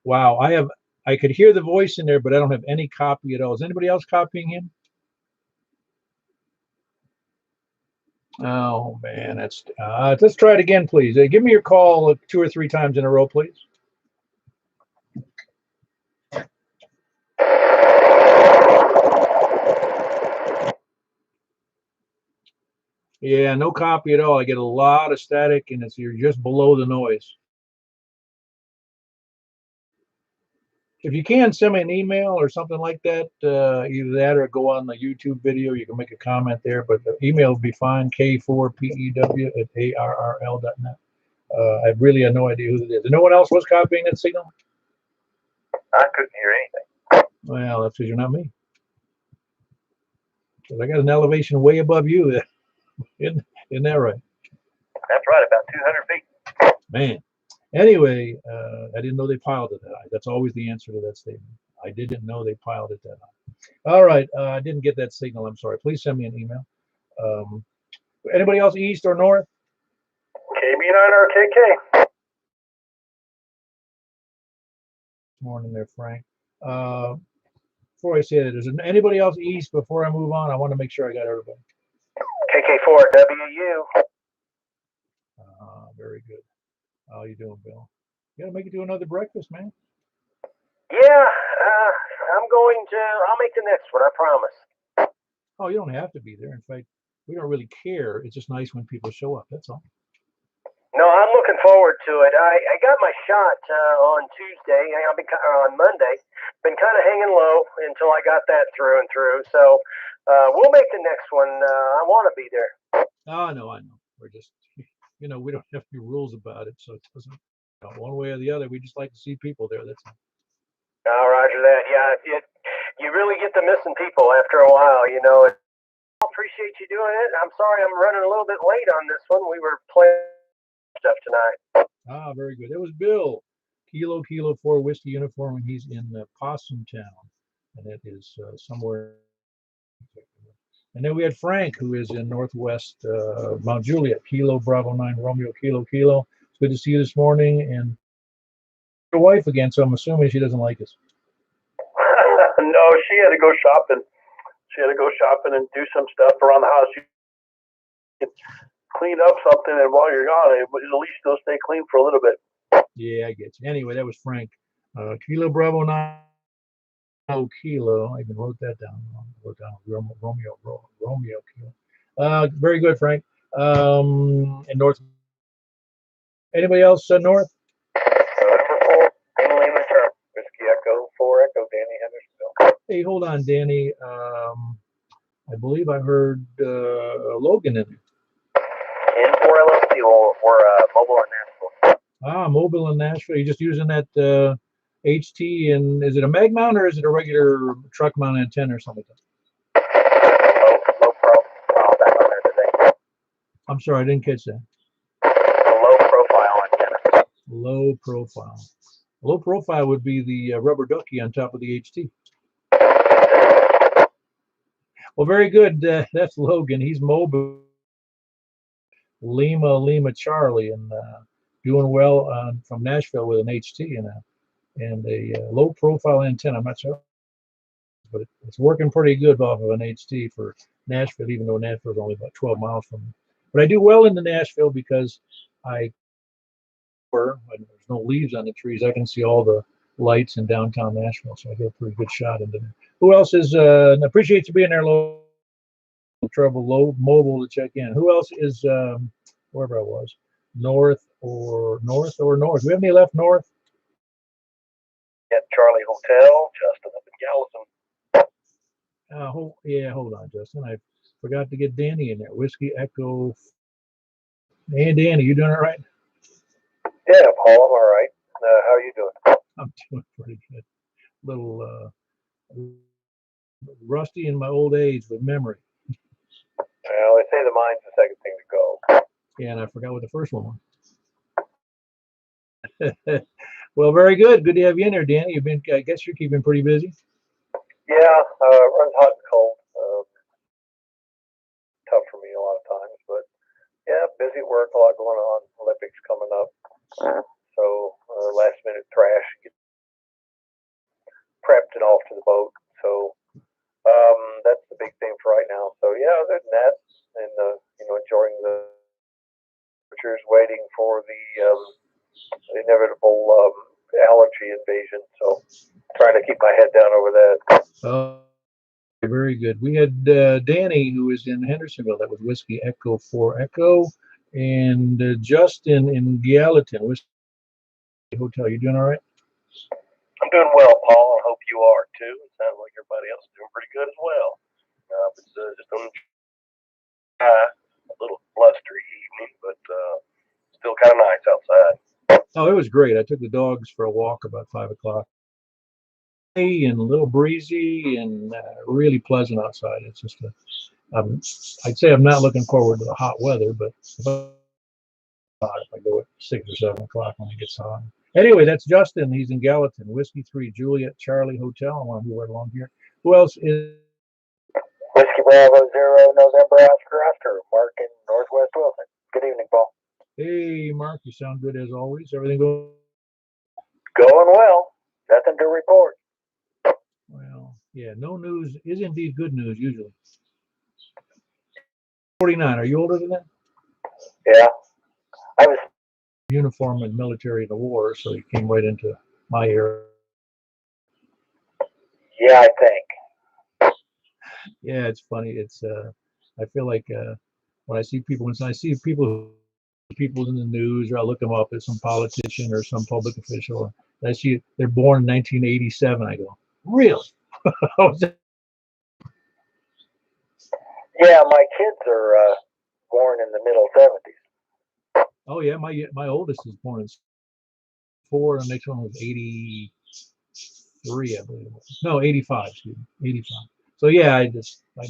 Wow, I could hear the voice in there, but I don't have any copy at all. Is anybody else copying him? Oh man, that's let's try it again, please. Give me your call 2 or 3 times in a row, please. Yeah, no copy at all. I get a lot of static, and you're just below the noise. If you can, send me an email or something like that. Either that or go on the YouTube video. You can make a comment there, but the email will be fine. K4PEW@ARRL.net. I really have no idea who it is. And no one else was copying that signal? I couldn't hear anything. Well, that's because you're not me. Because I got an elevation way above you. Isn't that right? That's right, about 200 feet. Man. Anyway, I didn't know they piled it that high. That's always the answer to that statement. I didn't know they piled it that high. All right. I didn't get that signal. I'm sorry. Please send me an email. Anybody else east or north? KB9 or KK. Morning there, Frank. Before I say that, is there anybody else east before I move on? I want to make sure I got everybody. KK4WU. Very good. How you doing, Bill? You gotta make it to another breakfast, man. Yeah, I'll make the next one, I promise. Oh, you don't have to be there. In fact, we don't really care. It's just nice when people show up. That's all. No, I'm looking forward to it. I got my shot on Tuesday. On Monday. Been kind of hanging low until I got that through and through. So we'll make the next one. I want to be there. Oh, no, I know. We're just, we don't have any rules about it, so it doesn't, one way or the other. We just like to see people there. That's all. Oh, roger that. Yeah, you really get to missing people after a while, I appreciate you doing it. I'm sorry I'm running a little bit late on this one. We were playing stuff tonight. Ah, very good. It was Bill, Kilo 4 Whiskey Uniform, and he's in Possum Town, and it is somewhere. And then we had Frank, who is in Northwest Mount Juliet, Kilo Bravo 9 Romeo Kilo. It's good to see you this morning, and your wife again. So I'm assuming she doesn't like us. No, she had to go shopping. She had to go shopping and do some stuff around the house. You can clean up something, and while you're gone, at least it'll stay clean for a little bit. Yeah, I get you. Anyway, that was Frank. Kilo Bravo 9 Kilo. I even wrote that down. Romeo Kilo. Very good, Frank. In North. Anybody else north? Number 4, Green Lima Term. Whiskey Echo 4 Echo, Danny Hendersonville. Hey, hold on, Danny. I believe I heard Logan in there. N4 LLC or mobile in Nashville. Ah, mobile in Nashville. You're just using that HT, and is it a mag mount or is it a regular truck mount antenna or something like that? Low profile back on there today. I'm sorry, I didn't catch that. Low profile antenna. Low profile. Low profile would be the rubber ducky on top of the HT. Well, very good. That's Logan. He's mobile. Lima Charlie, and doing well from Nashville with an HT and a low profile antenna. I'm not sure, but it's working pretty good off of an HT for Nashville, even though Nashville's only about 12 miles from me. But I do well into Nashville because when there's no leaves on the trees, I can see all the lights in downtown Nashville, so I get a pretty good shot into there. Who else is? Appreciate you being there, Logan. Trouble low mobile to check in. Who else is wherever I was? North. We have any left north? At Charlie Hotel, Justin up in Gallatin. Yeah, hold on, Justin. I forgot to get Danny in there. Whiskey Echo. Hey, Danny, you doing all right? Yeah, Paul, I'm all right. How are you doing? I'm doing pretty good. Little rusty in my old age with memory. Well, they say the mind's the second thing to go. Yeah, and I forgot what the first one was. Well, very good. Good to have you in there, Danny. I guess you're keeping pretty busy. Yeah, runs hot and cold. Tough for me a lot of times, but yeah, busy at work, a lot going on. Olympics coming up. So last minute trash, get prepped and off to the boat. So that's the big thing for right now. So yeah, other than that, and enjoying the temperatures, waiting for the inevitable allergy invasion. So trying to keep my head down over that. Very good. We had Danny, who was in Hendersonville. That was Whiskey Echo 4 Echo, and Justin in Gallatin, Whiskey Hotel. You doing all right? I'm doing well, Paul. I hope you are too. It sounds like everybody else is doing pretty good as well. It's just a little blustery evening, but still kind of nice outside. Oh, it was great. I took the dogs for a walk about 5 o'clock. And a little breezy and really pleasant outside. It's just I'd say I'm not looking forward to the hot weather, but if I go at 6 or 7 o'clock when it gets hot. Anyway, that's Justin. He's in Gallatin. Whiskey 3 Juliet Charlie Hotel. I want to move right along here. Who else is? Whiskey Bravo 0 November Oscar. Mark in Northwest Wilson. Good evening, Paul. Hey, Mark. You sound good as always. Everything going? Going well. Nothing to report. Well, yeah. No news is indeed good news usually. 49. Are you older than that? Yeah. I was uniform and military in the war, so he came right into my era. Yeah, I think. Yeah, it's funny. It's I feel like when I see people in the news, or I look them up as some politician or some public official, and I see they're born in 1987. I go, really? Yeah, my kids are born in the middle 70s. Oh yeah, my oldest is born in 4, and the next one was 83, I believe it was. No, 85. Excuse me, 85. So yeah,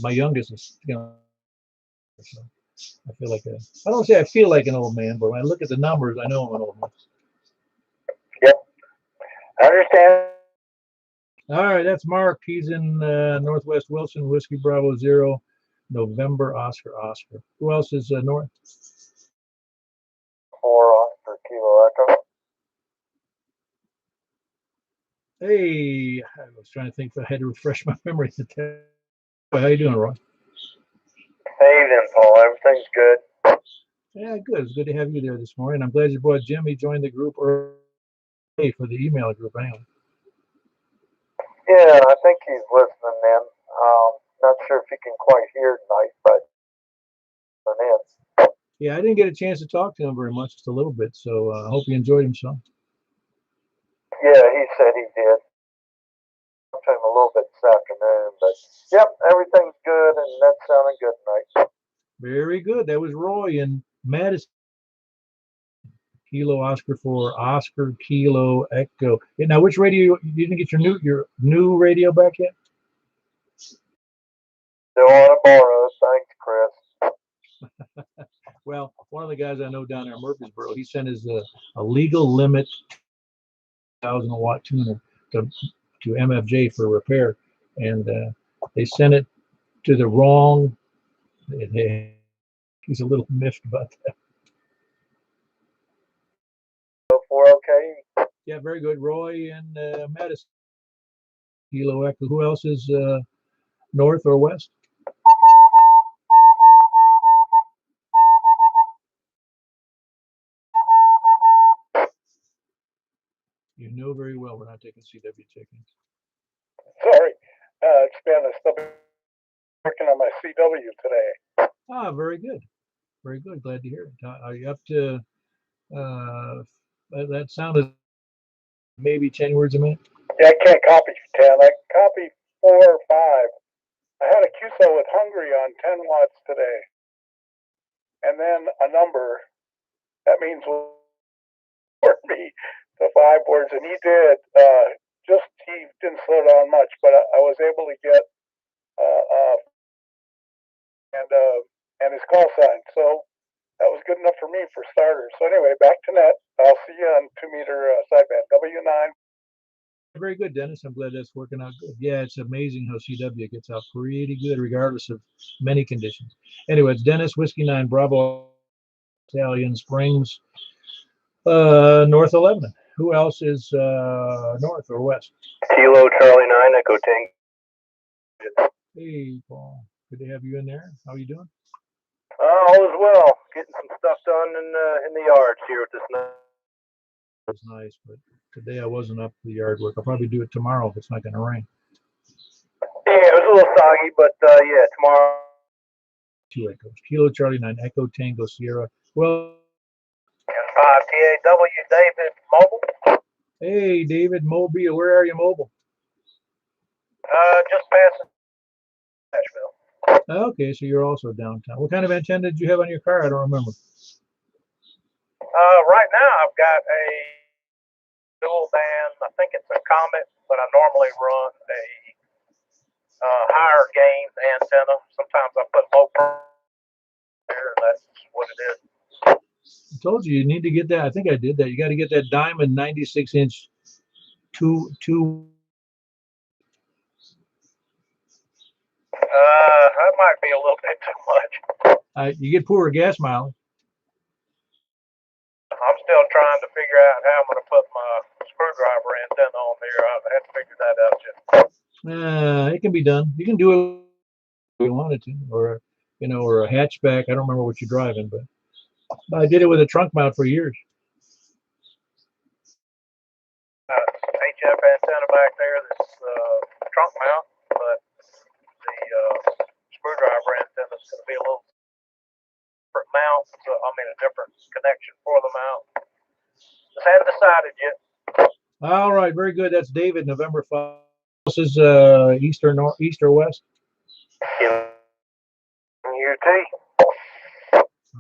my youngest is so I feel like I don't say I feel like an old man, but when I look at the numbers, I know I'm an old man. Yep, I understand. All right, that's Mark. He's in Northwest Wilson, Whiskey Bravo 0, November Oscar. Who else is north? 4 Oscar Kilo Echo. Hey, I was trying to think if I had to refresh my memory. How you doing, Roy? Hey then, Paul. Everything's good. Yeah, good. It's good to have you there this morning. I'm glad you brought Jim. He joined the group early for the email group anyway. Yeah, I think he's listening in. Not sure if he can quite hear tonight, but in. Yeah, I didn't get a chance to talk to him very much, just a little bit. So I hope he enjoyed himself. Yeah, he said he did. Him a little bit this afternoon, but yep, everything's good, and that's sounding good tonight. Very good. That was Roy in Madison. Kilo Oscar 4 Oscar Kilo Echo. Now, which radio? You didn't get your new radio back yet? Still on a borrow. Thanks, Chris. Well, one of the guys I know down there in Murfreesboro, he sent his a legal limit 1,000-watt tuner to MFJ for repair, and they sent it to the wrong. He's a little miffed about that. 4 okay. Yeah, very good. Roy and Madison. Kilo Echo. Who else is north or west? You know very well we're not taking CW chickens. Sorry, it's been still been working on my CW today. Ah, very good. Very good. Glad to hear it. Are you up to, that sounded maybe 10 words a minute? Yeah, I can't copy 10. I can copy 4 or 5. I had a QSO with Hungry on 10 watts today. And then a number. That means for me the 5 words. And he did, he didn't slow down much, but I was able to get, and his call sign. So that was good enough for me for starters. So anyway, back to net. I'll see you on 2-meter sideband. W9. Very good, Dennis. I'm glad that's working out good. Yeah, it's amazing how CW gets out pretty good regardless of many conditions. Anyway, it's Dennis, Whiskey 9, Bravo, Italian Springs, North 11. Who else is north or west? Kilo Charlie 9 Echo Tank. Hey, Paul. Good to have you in there. How are you doing? All is well. Getting some stuff done in the yards here with this night. It's nice, but today I wasn't up to the yard work. I'll probably do it tomorrow if it's not going to rain. Yeah, it was a little soggy, but yeah, tomorrow. 2 echoes. Kilo Charlie 9 Echo Tango Sierra. Well, 5 TAW David Mobile. hey, David, Mobile. Where are you, Mobile? Just passing Nashville. Okay, so you're also downtown. What kind of antenna did you have on your car? I don't remember. Right now I've got a dual band. I think it's a Comet, but I normally run a higher gain antenna. Sometimes I put low there, and that's what it is. I told you need to get that. I think I did that. You got to get that diamond 96-inch two. That might be a little bit too much. You get poorer gas mileage. I'm still trying to figure out how I'm going to put my screwdriver antenna on there. I have to figure that out yet. It can be done. You can do it if you wanted to, or or a hatchback. I don't remember what you're driving, but I did it with a trunk mount for years. HF antenna back there that's trunk mount, but the screwdriver antenna is going to be a little different mount. So, I mean, a different connection for the mount. Just haven't decided yet. All right, very good. That's David, November 5. This is east or west? UT.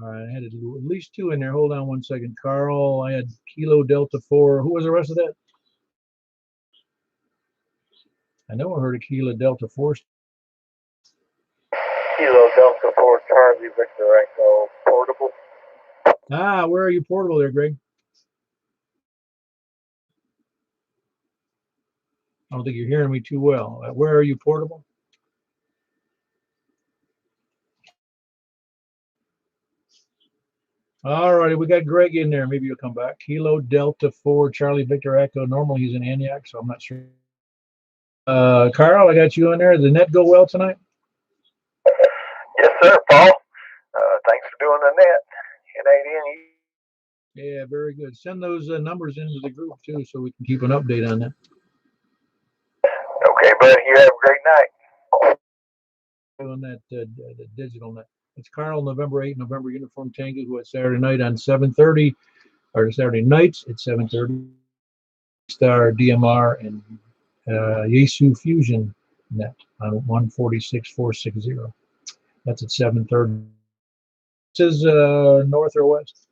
All right, I had at least 2 in there. Hold on one second. Carl, I had Kilo Delta 4. Who was the rest of that? I know I heard a Kilo Delta 4. Kilo Delta 4 Charlie Victor Echo portable. Ah, where are you portable there, Greg? I don't think you're hearing me too well. Where are you portable? All righty, we got Greg in there. Maybe you'll come back. Kilo Delta 4 Charlie Victor Echo. Normally he's in Antioch, so I'm not sure. Carl, I got you in there. Did the net go well tonight? Yes, sir, Paul. Thanks for doing the net. It ain't any. Yeah, very good. Send those numbers into the group too, so we can keep an update on that. Okay, buddy. You have a great night. On that the digital net. It's Carl, November 8, November Uniform Tango, who at Saturday night on 7:30, or Saturday nights at 7:30. Star DMR and Yaesu Fusion net on 146.460. That's at 7:30. This is north or west?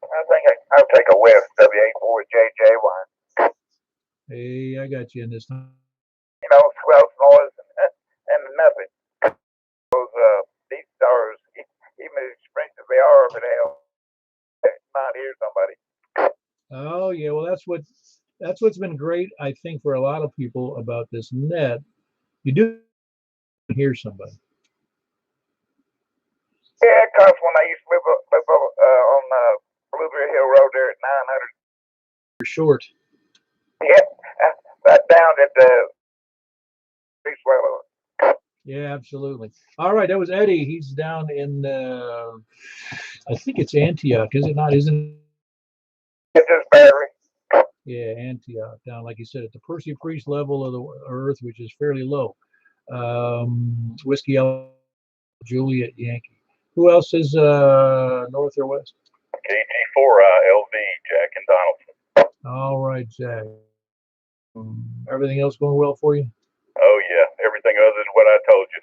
I think I'll take a west W84JJ1. Hey, I got you in this time. Swell noise and nothing. Those these stars, even as expensive they are, but they'll not hear somebody. Oh yeah, well that's what's been great, I think, for a lot of people about this net. You do hear somebody. cost when I used to live on Blueberry Hill Road there at 900. You're short. Yep, right down at the beach level. Yeah, absolutely. All right, that was Eddie. He's down in, I think it's Antioch, is it not? Isn't it? It's just barely. Yeah, Antioch, down, like you said, at the Percy Priest level of the earth, which is fairly low. Whiskey Juliet Yankee. Who else is north or west? KG4LV, Jack and Donaldson. All right, Jack. Everything else going well for you? Oh, yeah. Everything other than what I told you.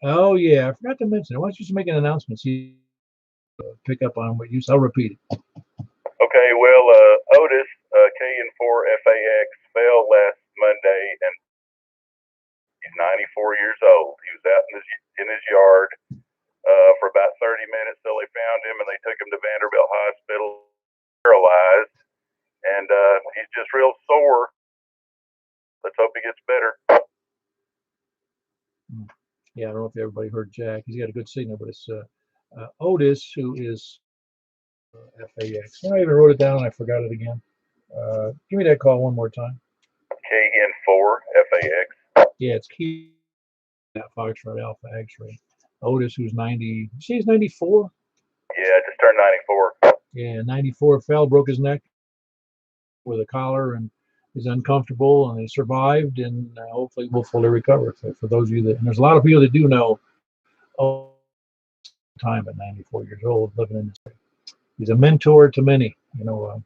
Oh, yeah. I forgot to mention it. Why don't you just make an announcement? See, pick up on what you said. I'll repeat it. Okay, well, Otis, KN4FAX, fell last Monday, and he's 94 years old. He was out in his yard for about 30 minutes till they found him, and they took him to Vanderbilt Hospital, paralyzed, and he's just real sore. Let's hope he gets better. Yeah, I don't know if everybody heard Jack. He's got a good signal, but it's Otis, who is FAX. I even wrote it down and I forgot it again. Give me that call one more time. KN4FAX. Yeah, it's Key Foxtrot Alpha X-ray. Otis, who's 90. See, he's 94. Yeah, just turned 94. Yeah, 94. Fell, broke his neck with a collar, and is uncomfortable, and he survived, and hopefully will fully recover. For those of you that, and there's a lot of people that do know, time at 94 years old, living in this area. He's a mentor to many. You know,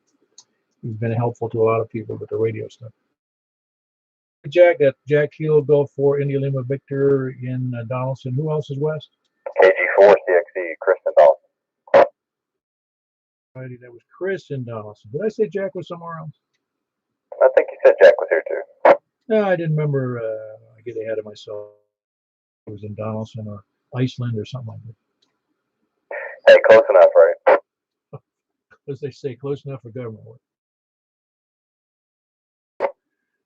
he's been helpful to a lot of people with the radio stuff. Jack, that Jack Kilo Gulf 4 India Lima Victor in Donaldson. Who else is west? KG4CXE, Kristen Donaldson. Alrighty, that was Chris in Donaldson. Did I say Jack was somewhere else? I think you said Jack was here too. No, I didn't remember. I get ahead of myself. It was in Donaldson or Iceland or something like that. Hey, close enough, right? As they say, close enough for government work.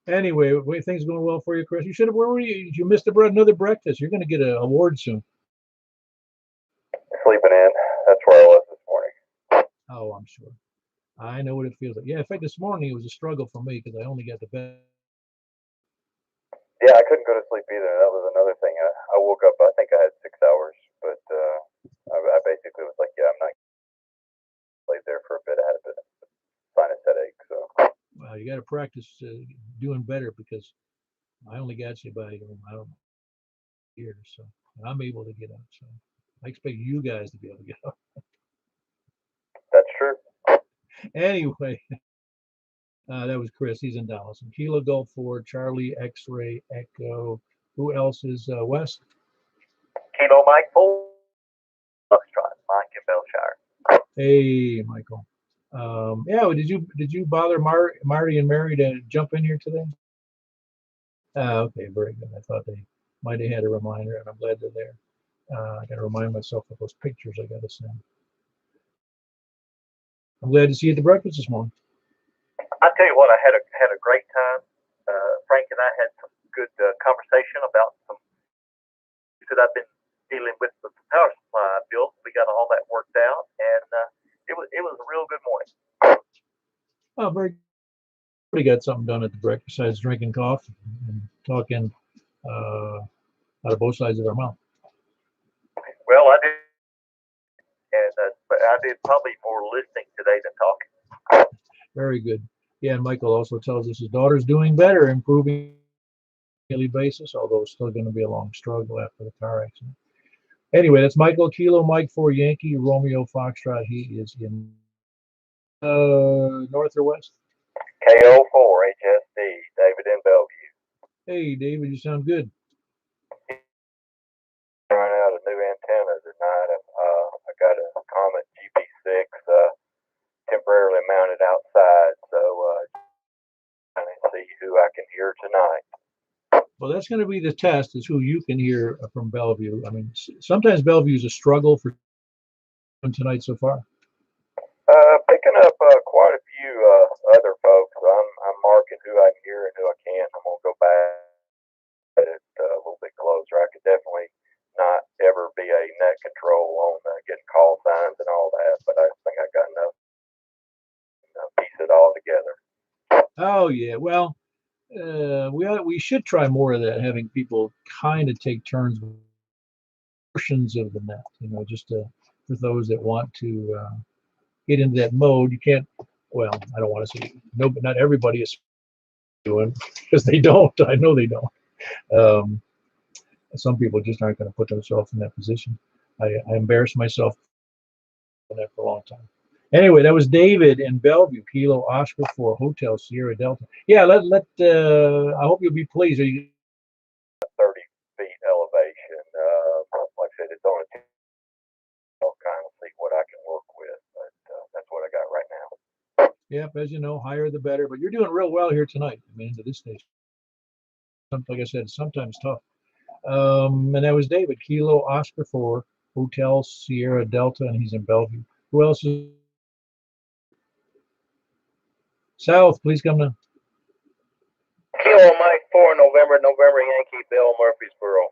Anyway, things going well for you, Chris? You should have. Where were you? You missed another breakfast. You're going to get an award soon. Sleeping in. That's where I was this morning. Oh, I'm sure. I know what it feels like. Yeah, in fact, this morning it was a struggle for me because I only got to bed. Yeah, I couldn't go to sleep either. That was another thing. I woke up, I think I had 6 hours, but I basically was like, yeah, I'm not laid there for a bit. I had a bit of sinus headache, so. Well, you got to practice doing better because I only got you by, I don't know, years, so I'm able to get up. So I expect you guys to be able to get up. That's true. Anyway, that was Chris. He's in Dallas. And Kilo Gulf 4, Charlie X-Ray Echo. Who else is west? Kilo Mike 4. Foxtrot, Mike in Belshire. Hey, Michael. Yeah, well, did you bother Marty and Mary to jump in here today? Okay, very good. I thought they might have had a reminder, and I'm glad they're there. I got to remind myself of those pictures I got to send. I'm glad to see you at the breakfast this morning. I tell you what, I had a great time. Frank and I had some good conversation about some things that I've been dealing with the power supply I built. We got all that worked out, and it was a real good morning. Oh, very good. We got something done at the breakfast besides drinking coffee and talking out of both sides of our mouth. Well, I did, and but I did probably more listening today than talking. Very good. Yeah, and Michael also tells us his daughter's doing better, improving on a daily basis, although it's still going to be a long struggle after the car accident. Anyway, that's Michael Kilo Mike for Yankee Romeo Foxtrot. He is in north or west? KO4 HSD, David in Bellevue. Hey, David, you sound good. Trying out a new antenna tonight. I got a Comet GP6 temporarily mounted outside, so trying to see who I can hear tonight. Well, that's going to be the test, is who you can hear from Bellevue. I mean, sometimes Bellevue is a struggle for tonight so far. Picking up quite a few other folks. I'm marking who I can hear and who I can't. I'm gonna go back at it a little bit closer. I could definitely not ever be a net control on getting call signs and all that, but I think I got enough to piece it all together. Oh yeah. Well, we should try more of that, having people kind of take turns with portions of the net. Just for those that want to get into that mode. You can't. Well, I don't want to say no, but not everybody is doing, because they don't. I know they don't. Some people just aren't going to put themselves in that position. I embarrassed myself in that for a long time. Anyway, that was David in Bellevue, Kilo Oscar for Hotel Sierra Delta. Yeah, I hope you'll be pleased. Are you 30 feet elevation. Like I said, it's only I'll kind of see what I can work with, but that's what I got right now. Yep, as you know, higher the better. But you're doing real well here tonight. I mean, into this station. Like I said, it's sometimes tough. And that was David, Kilo Oscar for Hotel Sierra Delta, and he's in Bellevue. Who else is South? Please come to Kilo Mike 4 November Yankee Bill Murfreesboro.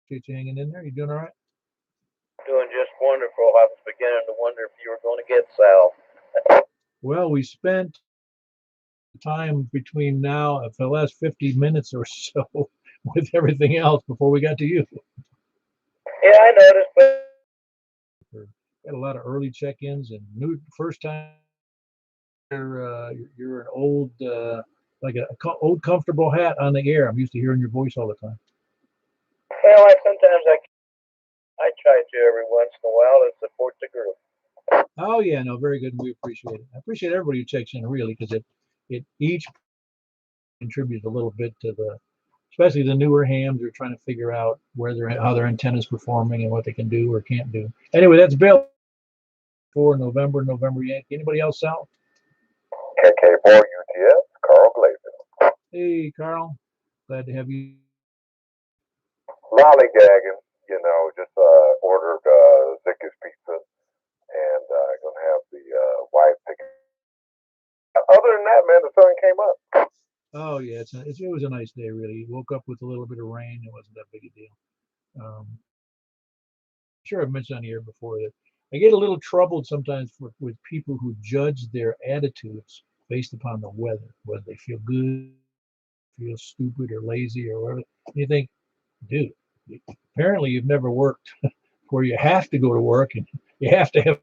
appreciate you hanging in there. You doing all right? Doing just wonderful. I was beginning to wonder if you were going to get Sal. Well, we spent time between now for the last 50 minutes or so with everything else before we got to you. Yeah, I noticed, but We had a lot of early check-ins and new first time. You're an old, like a old comfortable hat on the air. I'm used to hearing your voice all the time. well, sometimes I try to every once in a while to support the group. Oh yeah, no, very good. We appreciate it. I appreciate everybody who checks in really, because it each contributes a little bit to especially the newer hams are trying to figure out how their antenna's performing and what they can do or can't do. Anyway, that's Bill for November Yankee. Anybody else out? KK4 UTS, Carl Glazer. Hey, Carl. Glad to have you. Lollygagging, just ordered Zickus pizza, and gonna have the wife pick. Other than that, man, the sun came up. Oh yeah, it was a nice day really. Woke up with a little bit of rain. It wasn't that big a deal. Sure, I've mentioned on here before that I get a little troubled sometimes with people who judge their attitudes based upon the weather, whether they feel good, feel stupid or lazy or whatever. You think, dude, apparently you've never worked where you have to go to work and you have to have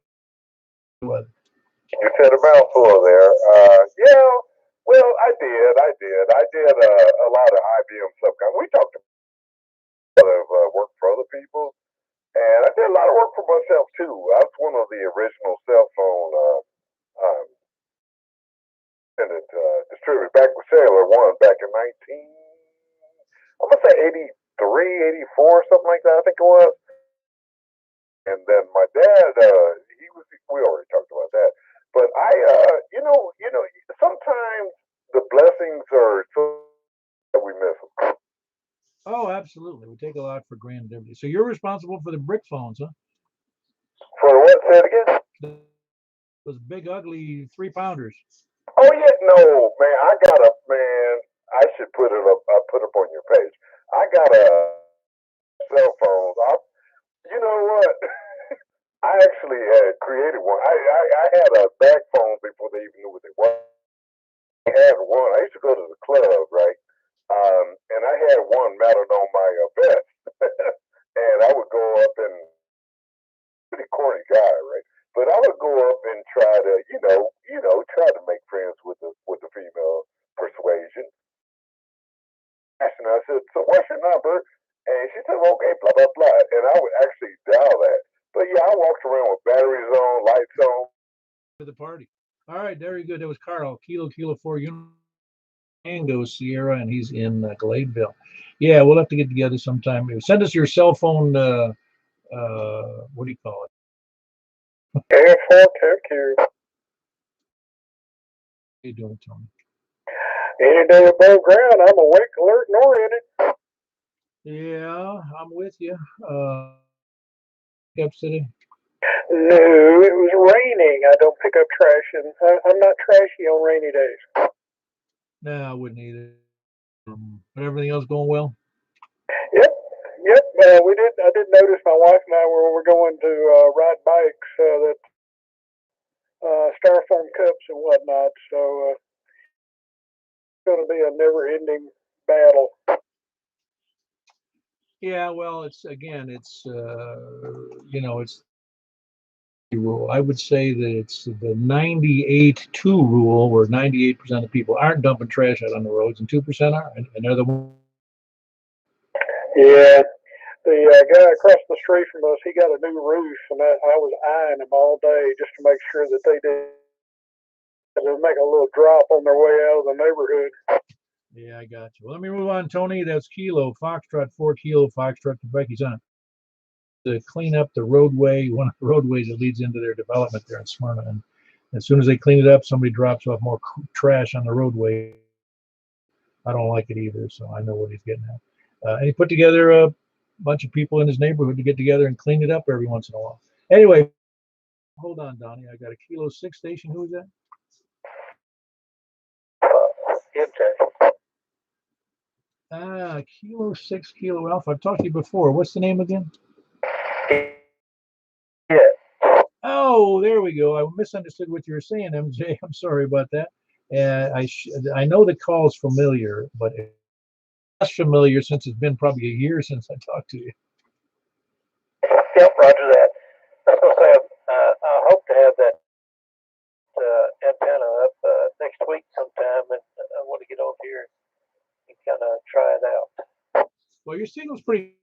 weather. You said a mouthful there. Yeah, well, I did a lot of IBM subcon. We talked about work for other people, and I did a lot of work for myself too. I was one of the original cell phone um, distributors back with Cellular One back in I'm gonna say 83, 84, something like that. I think it was. And then my dad, we already talked about that. But I, sometimes the blessings are so that we miss them. Oh, absolutely. We take a lot for granted every day. So you're responsible for the brick phones, huh? For what? Say it again. Those big, ugly 3-pounders. Oh yeah, no, man. I should put it up. I put up on your page. I got a cell phone. You know what? I actually had created one. I had a bag phone before they even knew what they were. I had one. I used to go to the club, right? And I had one mounted on my vest, and I would go up and pretty corny guy, right? But I would go up and try to, try to make friends with the female persuasion. And I said, "So what's your number?" And she said, "Okay, blah blah blah." And I would actually dial that. But yeah, I walked around with batteries on, lights on. To the party. All right, very good. That was Carl, Kilo 4 Tango Sierra, and he's in Gladeville. Yeah, we'll have to get together sometime. Send us your cell phone. What do you call it? A4 How you doing, Tony? Any day above ground, I'm awake, alert, and oriented. Yeah, I'm with you. Up City. No, it was raining. I don't pick up trash, and I'm not trashy on rainy days. No, I wouldn't either. But everything else going well? Yep, we did. I did notice my wife and I were going to ride bikes that styrofoam cups and whatnot. So it's going to be a never-ending battle. Yeah, well, it's again, it's you know, it's the rule. I would say that it's the 98-2 rule, where 98% of people aren't dumping trash out on the roads, and 2% are, and they're the ones. Yeah, the guy across the street from us, he got a new roof, and I was eyeing him all day just to make sure that they did make a little drop on their way out of the neighborhood. Yeah, I got you. Well, let me move on, Tony. That's Kilo Foxtrot 4 Kilo Foxtrot Quebec. He's on to clean up the roadway, one of the roadways that leads into their development there in Smyrna. And as soon as they clean it up, somebody drops off more trash on the roadway. I don't like it either, so I know what he's getting at. And he put together a bunch of people in his neighborhood to get together and clean it up every once in a while. Anyway, hold on, Donnie. I got a Kilo 6 station. Who is that? Kilo 6 Kilo Alpha. I've talked to you before. What's the name again? Yeah. Oh, there we go. I misunderstood what you were saying, MJ. I'm sorry about that. I know the call's familiar, but it's less familiar since it's been probably a year since I talked to you. Yep, roger that. I was going to say, I hope to have that antenna up next week sometime, and I want to get over here and kind of try it out. Well, your signal's pretty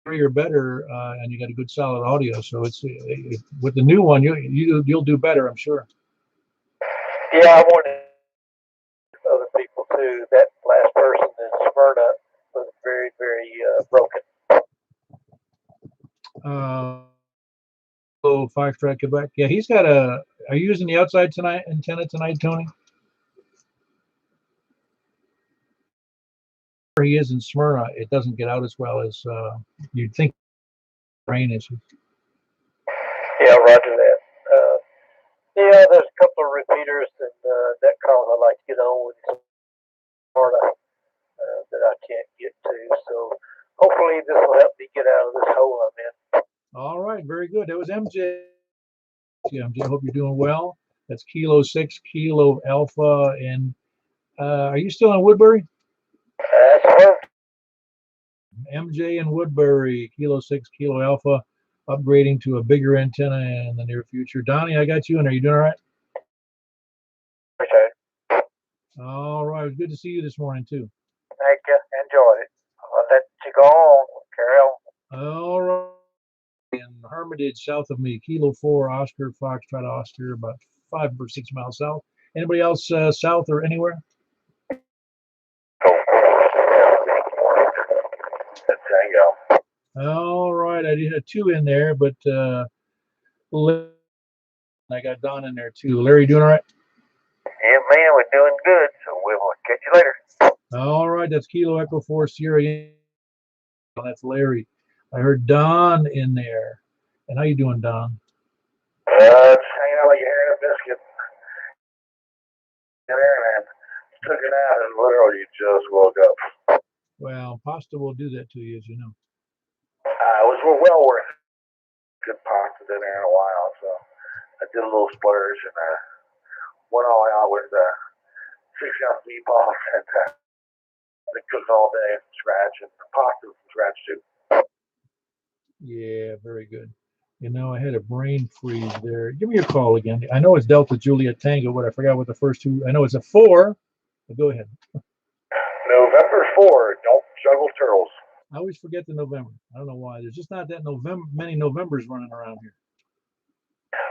or better, and you got a good solid audio. So it's with the new one, you'll do better, I'm sure. Yeah, I wanted other people too. That last person in Smyrna was very, very broken. So Foxtrot Quebec. Yeah, he's got a. Are you using the outside antenna tonight, Tony? Where he is in Smyrna, it doesn't get out as well as you'd think. Rain issues. Yeah, roger that. Yeah, there's a couple of repeaters and that calls I like to get on with Florida that I can't get to. So hopefully this will help me get out of this hole I'm in. All right, very good. That was MJ. Yeah, MJ, I hope you're doing well. That's Kilo 6 Kilo Alpha. And are you still in Woodbury? That's MJ in Woodbury, Kilo 6 Kilo Alpha, upgrading to a bigger antenna in the near future. Donnie, I got you in. Are you doing all right? Okay. All right. It was good to see you this morning, too. Thank you. Enjoyed it. I'll let you go on. Carry on. All right. In Hermitage, south of me, Kilo 4 Oscar, Foxtrot Oscar, about 5 or 6 miles south. Anybody else south or anywhere? Tango. All right. I did have 2 in there, but I got Don in there, too. Larry, doing all right? Yeah, man, we're doing good. So we'll catch you later. All right. That's Kilo Echo 4 Sierra. That's Larry. I heard Don in there. And how you doing, Don? Just hanging out like your hair in a biscuit. Get there, man. Took it out and literally just woke up. Well, pasta will do that to you, as you know. It was well worth it. Good pasta dinner in a while, so I did a little splurge and went all out with 6-ounce meatballs and they cooked all day from scratch and the pasta from scratch too. Yeah, very good. You know, I had a brain freeze there. Give me your call again. I know it's Delta Juliet Tango, but I forgot what the first 2. I know it's a 4. But go ahead. November 4, don't juggle turtles. I always forget the November. I don't know why. There's just not that many Novembers running around here.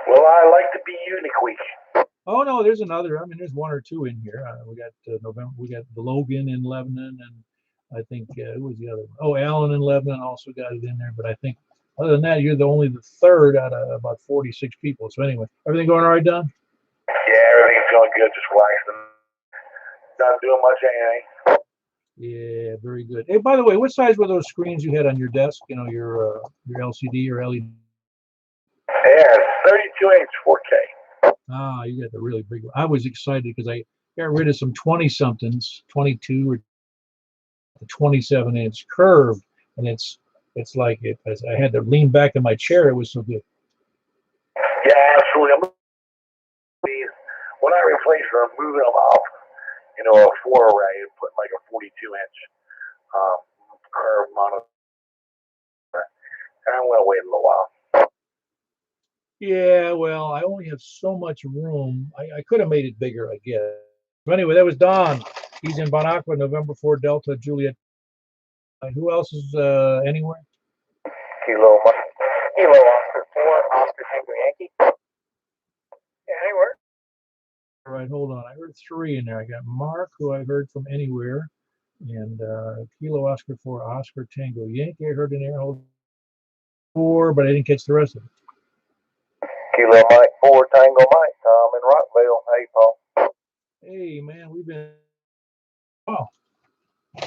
Well, I like to be unique week. Oh no, there's another. I mean, there's 1 or 2 in here. We got November. We got the Logan in Lebanon, and I think who was the other one? Oh, Allen in Lebanon also got it in there. But I think other than that, you're only the 3rd out of about 46 people. So anyway, everything going all right, Don? Yeah, everything's going good. Just waxing. Not doing much anything. Yeah, very good. Hey, by the way, what size were those screens you had on your desk? You know, your LCD or LED? Yeah, 32-inch 4K. Ah, you got the really big one. I was excited because I got rid of some 20-somethings, 22 or the 27-inch curved, and it's It's like as I had to lean back in my chair. It was so good. Yeah, absolutely. When I replaced her, I'm moving them off, a 4-array and putting like a 42-inch curve monitor. And I'm going to wait a little while. Yeah, well, I only have so much room. I could have made it bigger, I guess. But anyway, that was Don. He's in Bon Aqua, November 4 Delta, Juliet. Who else is anywhere? Kilo Oscar 4, Oscar Tango Yankee. Yeah, anywhere. All right, hold on. I heard 3 in there. I got Mark, who I heard from anywhere, and Kilo Oscar 4, Oscar Tango Yankee. I heard in there. Hold 4, but I didn't catch the rest of it. Kilo Mike 4, Tango Mike, Tom in Rockville. Hey, Paul. Hey, man, we've been. Oh.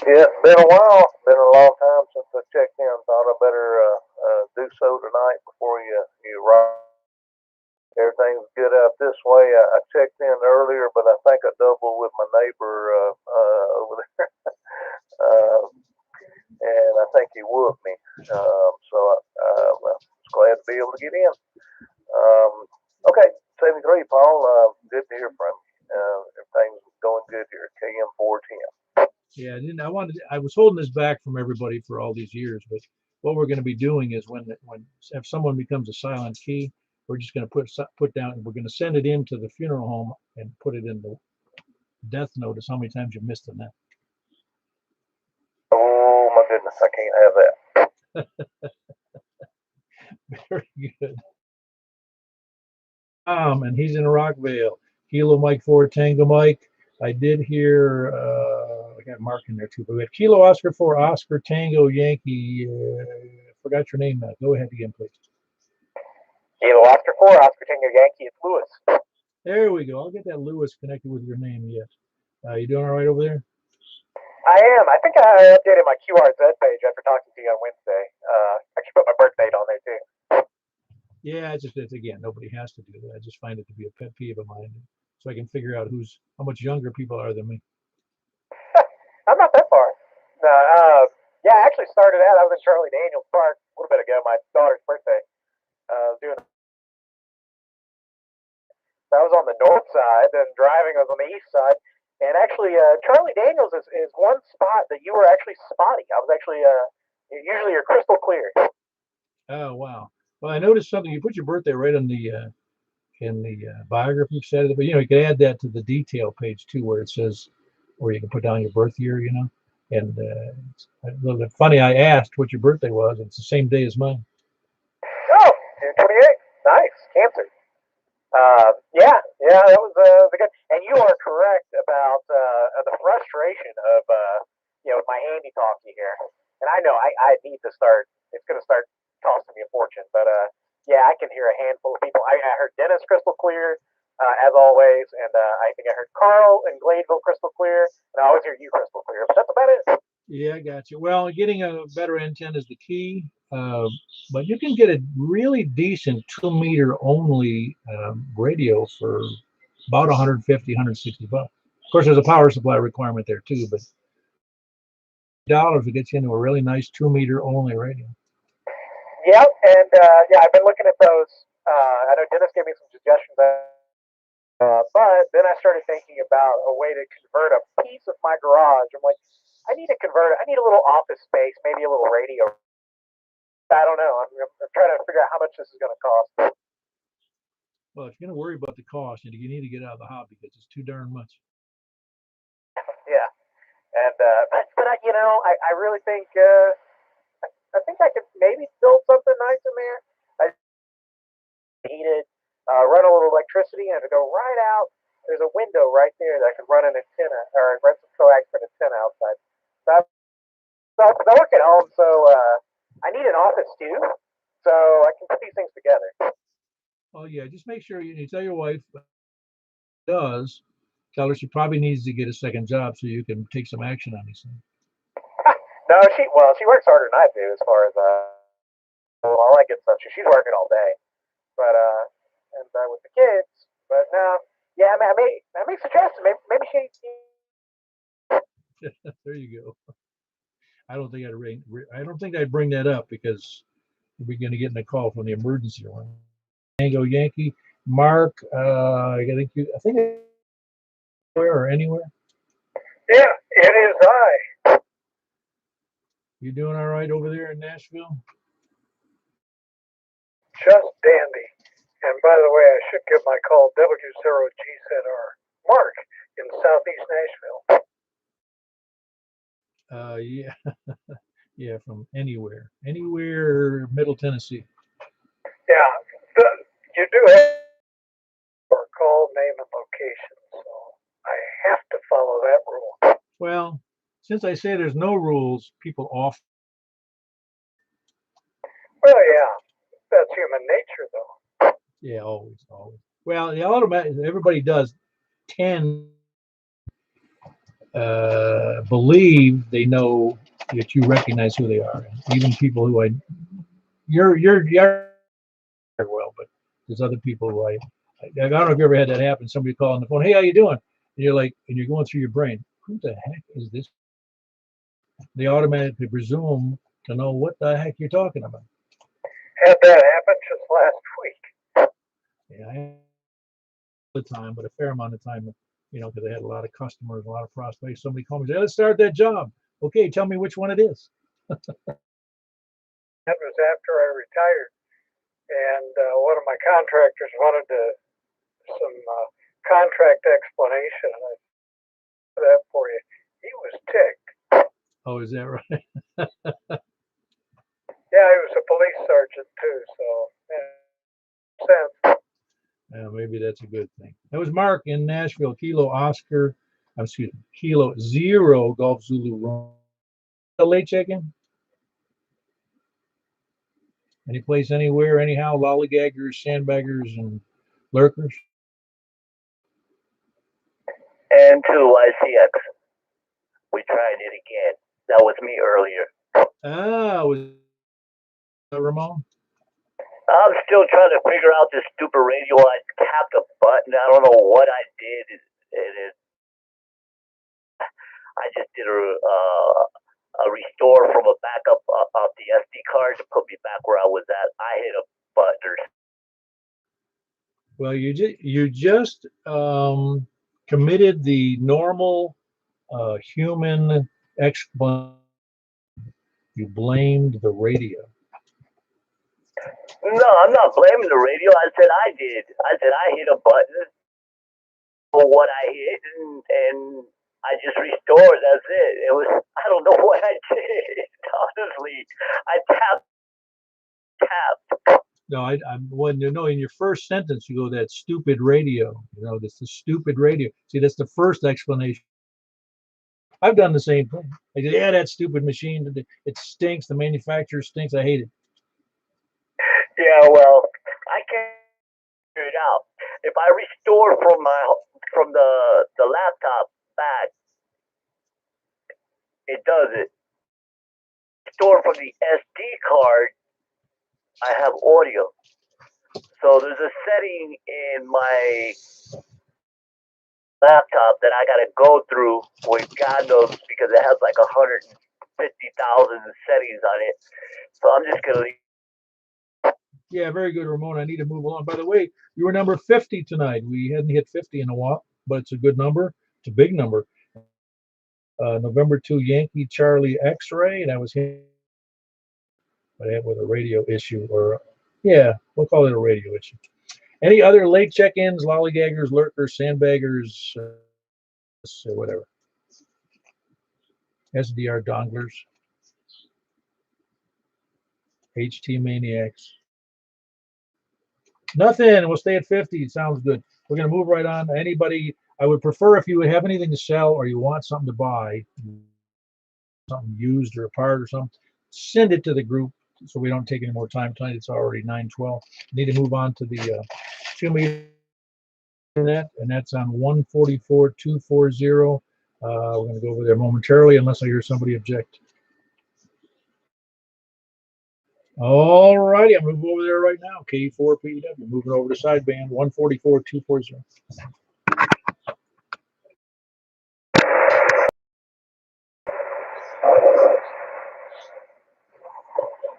Yeah, it's been a while. It's been a long time since I checked in. Thought I better do so tonight before you rock. Everything's good out this way. I checked in earlier, but I think I doubled with my neighbor over there. And I think he whooped me. So I was glad to be able to get in. Okay, 73, Paul. Good to hear from you. Everything's going good here at KM 410. Yeah, I was holding this back from everybody for all these years, but what we're going to be doing is if someone becomes a silent key, we're just going to put down, we're going to send it into the funeral home and put it in the death notice how many times you missed in that. Oh my goodness, I can't have that. Very good. And he's in Rockville. Kilo Mike 4 Tango Mike. I did hear I got Mark in there too, but we had Kilo Oscar 4 Oscar Tango Yankee. Forgot your name now. Go ahead again, please. Kilo Oscar 4 Oscar Tango Yankee. It's Lewis. There we go. I'll get that Lewis connected with your name. Yes. You doing all right over there? I am. I think I updated my QRZ page after talking to you on Wednesday. I should put my birth date on there too. Yeah, it's again, nobody has to do that. I just find it to be a pet peeve of mine, so I can figure out how much younger people are than me. I'm not that far. No, yeah, I actually started out. I was in Charlie Daniels Park a little bit ago, my daughter's birthday. I was on the north side, and driving I was on the east side. And actually, Charlie Daniels is one spot that you were actually spotty. I was actually, usually you're crystal clear. Oh, wow. Well, I noticed something. You put your birthday right in the biography set, but you can add that to the detail page too, where it says, where you can put down your birth year, And it's a little bit funny. I asked what your birthday was. It's the same day as mine. Oh, June 28th. Nice. Cancer. Yeah, that was the good. And you are correct about the frustration of my handy talkie here. And I know I need to start. It's going to start costing me a fortune, but yeah, I can hear a handful of people. I heard Dennis crystal clear, as always, and I think I heard Carl and Gladeville crystal clear, and I always hear you crystal clear. But that's about it. Yeah, I got you. Well, getting a better antenna is the key, but you can get a really decent 2-meter only radio for about 150, 160 bucks. Of course, there's a power supply requirement there too, but $dollars to get you into a really nice 2-meter only radio. Yep, and yeah, I've been looking at those. I know Dennis gave me some suggestions, but then I started thinking about a way to convert a piece of my garage. I'm like, I need a little office space, maybe a little radio. I don't know. I'm trying to figure out how much this is going to cost. Well, if you're going to worry about the cost, you need to get out of the hobby because it's too darn much. Yeah, and but I really think I think I could maybe build something nice in there. I heated, run a little electricity, and to go right out. There's a window right there that I could run an antenna or run some coax for an antenna outside. So I work at home, so I need an office too, so I can put these things together. Oh yeah, just make sure you tell your wife. Does tell her she probably needs to get a second job so you can take some action on these things. No, she works harder than I do as far as all that good stuff. She's working all day, but and with the kids. But no, yeah, I may suggest maybe she. There you go. I don't think I'd bring that up because we're going to get in a call from the emergency room. Tango Yankee, Mark. I think anywhere. Yeah, it is I. You doing all right over there in Nashville? Just dandy. And by the way, I should give my call W0GZR. Mark in Southeast Nashville. Yeah, yeah, from anywhere, Middle Tennessee. Yeah, you do have or call, name, and location, so I have to follow that rule. Well, since I say there's no rules, people off. Well, yeah, that's human nature, though. Yeah, always. Well, the automatic. Everybody does tend believe they know that you recognize who they are. Even people who you're well, but there's other people who I don't know if you ever had that happen. Somebody call on the phone, hey, how you doing? And you're like, and you're going through your brain, who the heck is this? They automatically presume to know what the heck you're talking about. Had that happen just last week. Yeah, I had the time, but a fair amount of time, because I had a lot of customers, a lot of prospects. Somebody called me and said, let's start that job. Okay, tell me which one it is. That was after I retired, and one of my contractors wanted some contract explanation, and I did that for you. He was ticked. Oh, is that right? Yeah, he was a police sergeant too, so sense. Maybe that's a good thing. That was Mark in Nashville. Kilo Zero Golf Zulu Rome. A late check-in? Any place, anywhere, anyhow? Lollygaggers, sandbaggers, and lurkers? And to ICX. We tried it again. That was me earlier. Was Ramon? I'm still trying to figure out this stupid radio. I tapped a button. I don't know what I did. I just did a restore from a backup of the SD card to put me back where I was at. I hit a button. Well, you just committed the normal human explanation. You blamed the radio. No, I'm not blaming the radio. I said I did. I said I hit a button for what I hit, and I just restored. That's it. It was, I don't know what I did. Honestly, I tapped. No, in your first sentence, you go, that stupid radio. That's the stupid radio. See, that's the first explanation. I've done the same thing. I said, yeah, that stupid machine. It stinks. The manufacturer stinks. I hate it. Yeah, well, I can't figure it out. If I restore from the laptop back, it does it. Restore from the SD card, I have audio. So there's a setting in my laptop that I gotta go through with God knows, because it has like 150,000 settings on it. So I'm just gonna leave. Yeah, very good, Ramon. I need to move on. By the way, you were number 50 tonight. We hadn't hit 50 in a while, but it's a good number. It's a big number. November 2 Yankee Charlie X-ray. That was him. But I had with a radio issue, we'll call it a radio issue. Any other late check-ins, lollygaggers, lurkers, sandbaggers, whatever? SDR donglers, HT maniacs. Nothing. We'll stay at 50. It sounds good. We're going to move right on. Anybody, I would prefer if you have anything to sell or you want something to buy, something used or a part or something, send it to the group so we don't take any more time tonight. It's already 9:12. Need to move on to the internet, and that's on 144.240. We're going to go over there momentarily unless I hear somebody object. All righty, I'm moving over there right now. K4PW, moving over to sideband 144.240.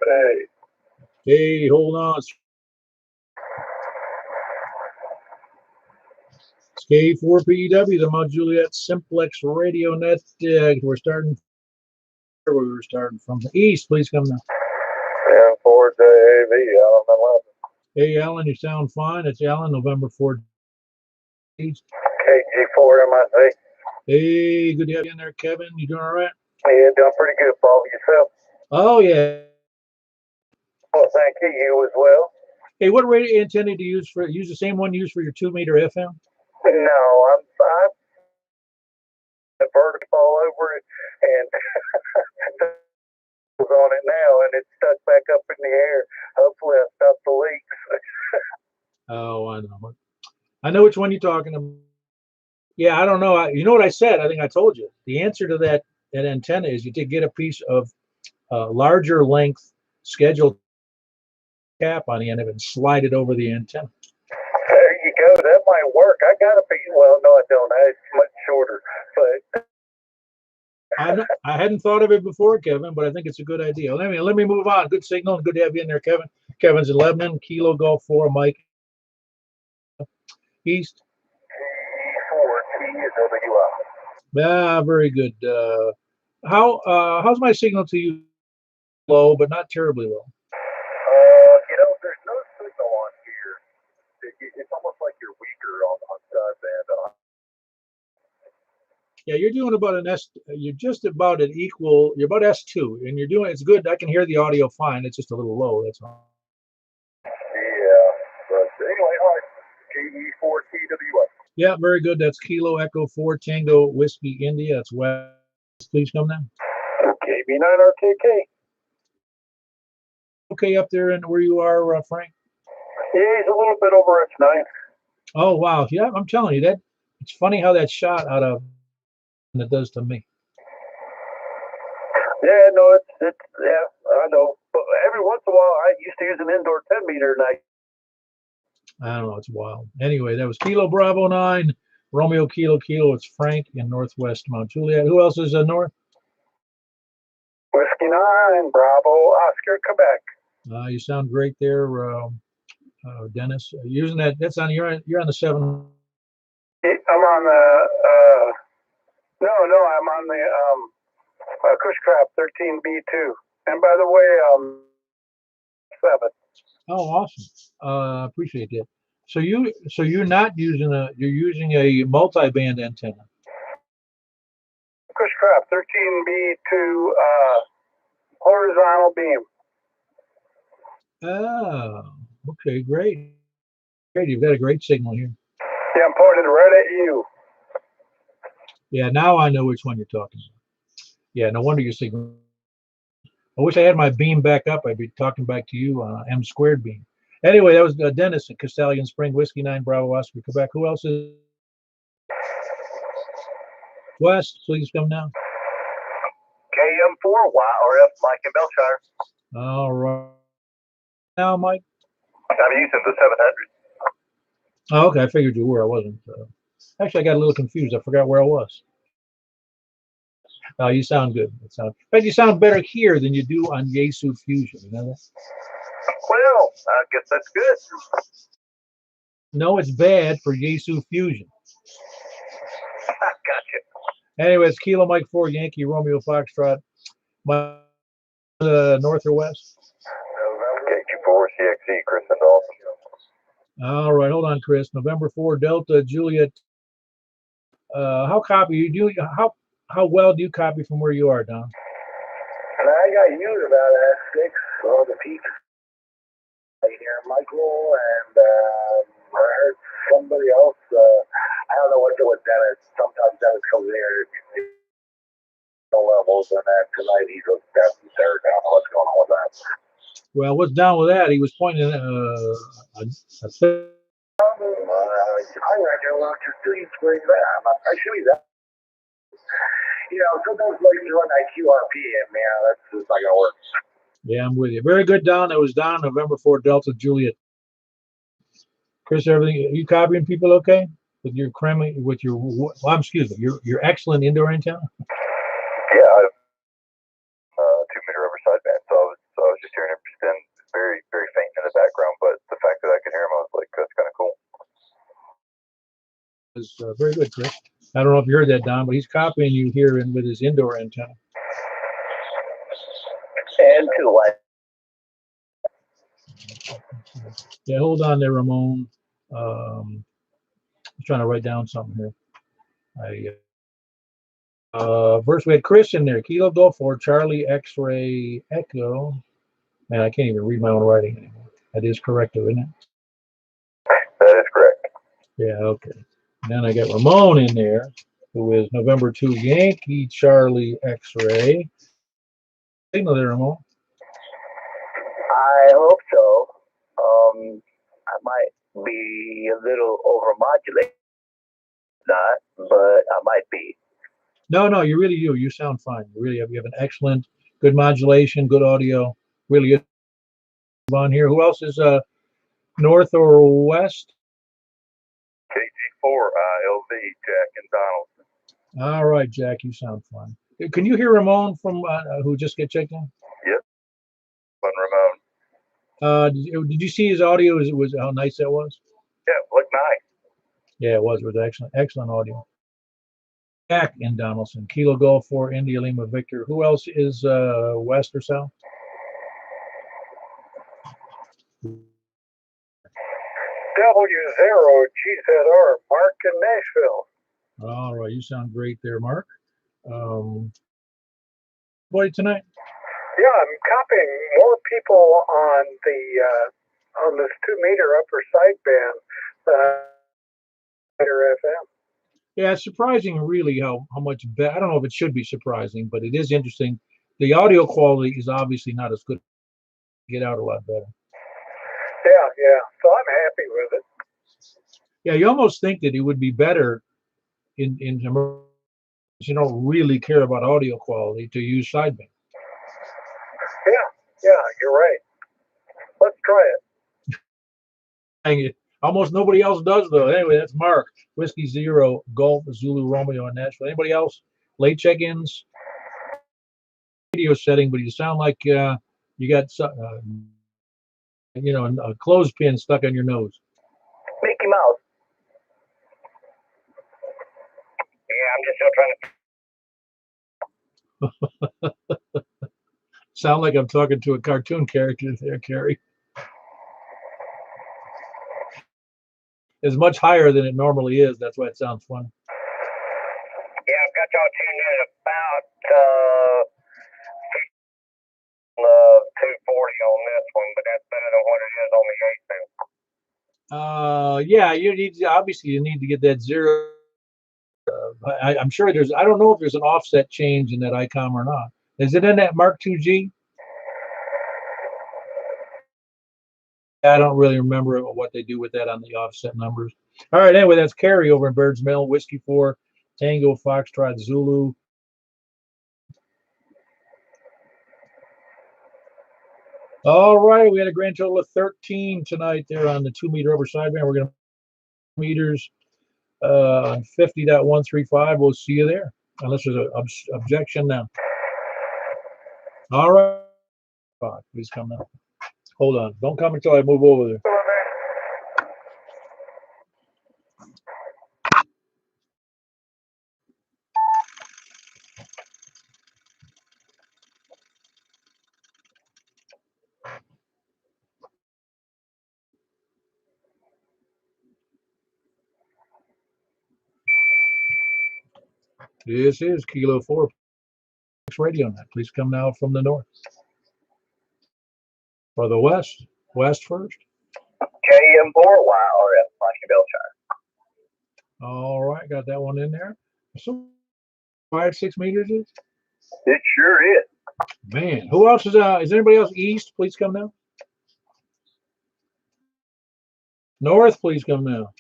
Hey. Hey, hold on. K4PEW, the Mount Juliet Simplex Radio Net. We're starting from the east. Please come now. And 4JAV, Alan 11. Hey, Alan, you sound fine. It's Alan, November 4th. East. KG4 MIC. Hey, good to have you in there, Kevin. You doing all right? Yeah, doing pretty good, Paul. Yourself? Oh, yeah. Well, thank you. You as well? Hey, what radio antenna do you use for? Use the same one you use for your 2-meter FM? No, I'm vertical all over it, and on it now, and it's stuck back up in the air. Hopefully, I stopped the leaks. Oh, I know. I know which one you're talking about. Yeah, I don't know. You know what I said? I think I told you. The answer to that antenna is you get a piece of larger length scheduled cap on the end of it and slide it over the antenna. There you go. That might work. I got a piece. Well, no, I don't. It's much shorter, but. I hadn't thought of it before, Kevin, but I think it's a good idea. Let me move on. Good signal. Good to have you in there, Kevin. Kevin's in Lebanon, Kilo Golf 4, Mike. East. Yeah, very good. How's my signal to you? Low, but not terribly low. There's no signal on here. It's almost like you're weaker on sideband. Yeah, you're doing about an S. You're just about an equal. You're about S2, and you're doing. It's good. I can hear the audio fine. It's just a little low. That's all. Yeah, but anyway, all right. KE4TWS. Yeah, very good. That's Kilo Echo 4 Tango Whiskey India. That's west. Please come down. KB9RKK. Okay, up there and where you are, Frank. Yeah, he's a little bit over X9. Oh wow, yeah, I'm telling you that. It's funny how that shot out of that does to me. Yeah, no, it's yeah, I know. But every once in a while, I used to use an indoor 10-meter, and I don't know, it's wild. Anyway, that was Kilo Bravo 9, Romeo Kilo Kilo. It's Frank in Northwest Mount Juliet. Who else is north? Whiskey 9, Bravo, Oscar, Quebec. You sound great there, Dennis. Using that. That's on. You're on the 7. I'm on the. No, I'm on the Cushcraft 13B2. And by the way, 7. Oh, awesome. Appreciate that. So you're not using you're using a multi-band antenna. Cushcraft 13B2 horizontal beam. Oh, okay, great. Great, you've got a great signal here. Yeah, I'm pointed right at you. Yeah, now I know which one you're talking about. Yeah, no wonder your signal. I wish I had my beam back up. I'd be talking back to you on M squared beam. Anyway, that was Dennis at Castalian Spring, Whiskey 9, Bravo, Oscar, Quebec. Who else is West? Please come down. KM4, YRF, Mike and Belshire. All right. Now, Mike. I'm using the 700. Oh, okay, I figured you were. I wasn't. Actually, I got a little confused. I forgot where I was. You sound good. But you sound better here than you do on Yaesu Fusion. You know that? Well, I guess that's good. No, it's bad for Yaesu Fusion. Gotcha. Anyway, it's Kilo Mike 4 Yankee Romeo Foxtrot. North or west? KG4 CXE, Chris and Dalton. All right, hold on, Chris. November 4 Delta Juliet. How well do you copy from where you are, Don? And I got used about S6, all the peaks. I hear Michael, and I heard somebody else. I don't know what Dennis. Sometimes Dennis comes here. No levels, and then tonight he goes down to third. I don't know what's going on with that. Well, what's down with that? He was pointing at I reckon we'll just do you spring that. I show you that. Sometimes like you run that QRP, and that's just not gonna work. Yeah, I'm with you. Very good, Don. That was Don, November 4 Delta Juliet. Chris, everything you copying people okay with your your excellent indoor antenna? Yeah, 2-meter over sideband. So I was just hearing him is very good, Chris. I don't know if you heard that, Don, but he's copying you here in with his indoor antenna. And two lights. Yeah, hold on there, Ramon. I'm trying to write down something here. First we had Chris in there. Kilo Golf 4, Charlie X-Ray Echo. Man, I can't even read my own writing anymore. That is correct, isn't it? That is correct. Yeah, okay. And then I got Ramon in there, who is November 2 Yankee Charlie X-Ray. Signal there, Ramon. I hope so. I might be a little overmodulated, not, but I might be. No, you really do. You sound fine. You have an excellent, good modulation, good audio. Really good on here. Who else is north or west? KG4 LV, Jack and Donaldson. All right, Jack, you sound fine. Can you hear Ramon from who just get checked in? Yep. Fun Ramon. Did you see his audio? Was how nice that was? Yeah, it looked nice. Yeah, it was. It was excellent audio. Jack in Donaldson, Kilo Golf 4, India Lima Victor. Who else is west or south? W0 GZR, Mark in Nashville. All right, you sound great there, Mark. Boy, tonight. Yeah, I'm copying more people on the on this 2-meter upper sideband FM. Yeah, it's surprising, really, how much better. I don't know if it should be surprising, but it is interesting. The audio quality is obviously not as good. Get out a lot better. Yeah. So I'm happy with it. Yeah, you almost think that it would be better in you don't really care about audio quality to use sideband. Yeah, you're right. Let's try it. Dang it. Almost nobody else does, though. Anyway, that's Mark. Whiskey Zero, Golf, Zulu, Romeo, and Nashville. Anybody else? Late check-ins? Radio setting, but you sound like you got a clothespin stuck on your nose. Mickey Mouse. Yeah, I'm just still trying to. Sound like I'm talking to a cartoon character there, Carrie. It's much higher than it normally is. That's why it sounds fun. Yeah, I've got y'all tuned in about 240 on this one, but that's better than what it is on the 8 now. Yeah, you need to get that zero. I'm sure I don't know if there's an offset change in that ICOM or not. Is it in that Mark IIG? I don't really remember what they do with that on the offset numbers. All right, anyway, that's Carrie over in Bird's Mill, Whiskey 4, Tango, Foxtrot, Zulu. All right, we had a grand total of 13 tonight there on the 2-meter upper sideband. We're going to meters 50.135. We'll see you there, unless there's an objection now. All right, please come now. Hold on. Don't come until I move over there. This is Kilo 4 Radio Net. Please come now from the north. For the west. West first. KM4 YRF, Monkey Belchire. All right, got that one in there. So 5-6 meters is? It sure is. Man, who else is anybody else east? Please come now. North, please come now.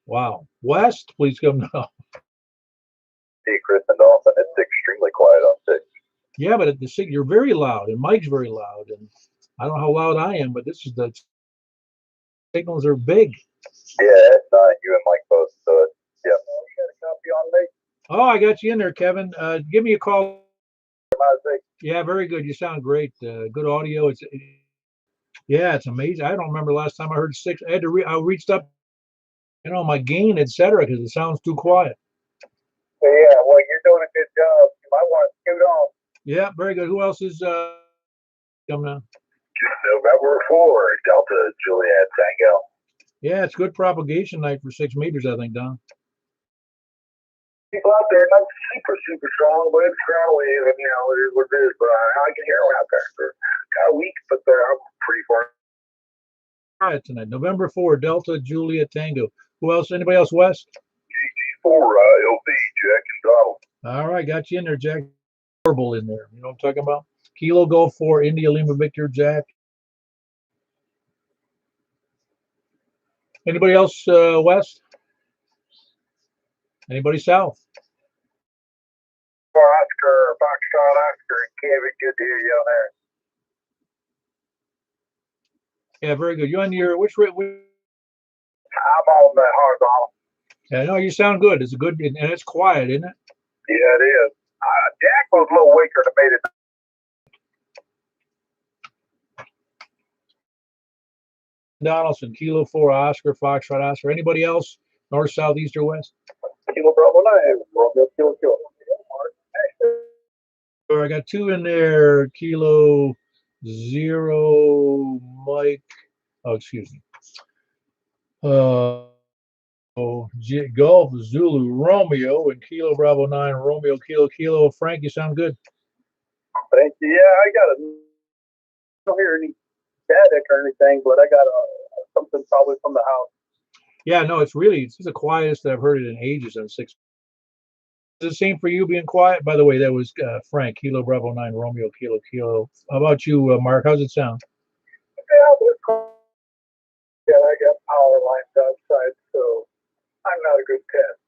Wow. West, please come now. Hey, Chris and Dawson, it's extremely quiet on 6. Yeah, but you're very loud, and Mike's very loud, and I don't know how loud I am, but the signals are big. Yeah, it's not you and Mike both, so yeah. You got a copy on me? Oh, I got you in there, Kevin. Give me a call. Yeah, very good. You sound great. Good audio. Yeah, it's amazing. I don't remember the last time I heard 6. I had to I reached up, my gain, etc., because it sounds too quiet. So yeah, well, you're doing a good job. You might want to scoot on. Yeah, very good. Who else is coming on? November 4, Delta Juliet Tango. Yeah, it's good propagation night for 6 meters, I think, Don. People out there, not super strong, but it's ground wave, and it is what it is. But I can hear them out there. They're kind of weak, but I'm pretty far. All right, tonight, November 4, Delta Juliet Tango. Who else? Anybody else west? GG4 LV, Jack and Donald. All right, got you in there, Jack. Horrible in there. You know what I'm talking about? Kilo Golf 4, India Lima Victor, Jack. Anybody else west? Anybody south? Oscar, Foxtrot Oscar, and Kevin, good to hear you on there. Yeah, very good. You on your which? I'm on the horizontal. Yeah, no, you sound good. It's good, and it's quiet, isn't it? Yeah, it is. Jack was a little weaker than made it. Donaldson, Kilo 4, Oscar, Foxtrot Oscar. Anybody else? North, south, east, or west? Kilo Bravo 9, Romeo Kilo Kilo. I got 2 in there. Kilo 0, Mike. Oh, excuse me. Golf Zulu Romeo and Kilo Bravo 9 Romeo Kilo Kilo. Frank, you sound good. Thank you. Yeah, I don't hear any static or anything, but I got something probably from the house. Yeah, no, it's the quietest that I've heard it in ages on 6. Is it the same for you being quiet? By the way, that was Frank, Kilo Bravo 9 Romeo Kilo Kilo. How about you, Mark? How's it sound? Yeah, I got power lines outside, so I'm not a good test.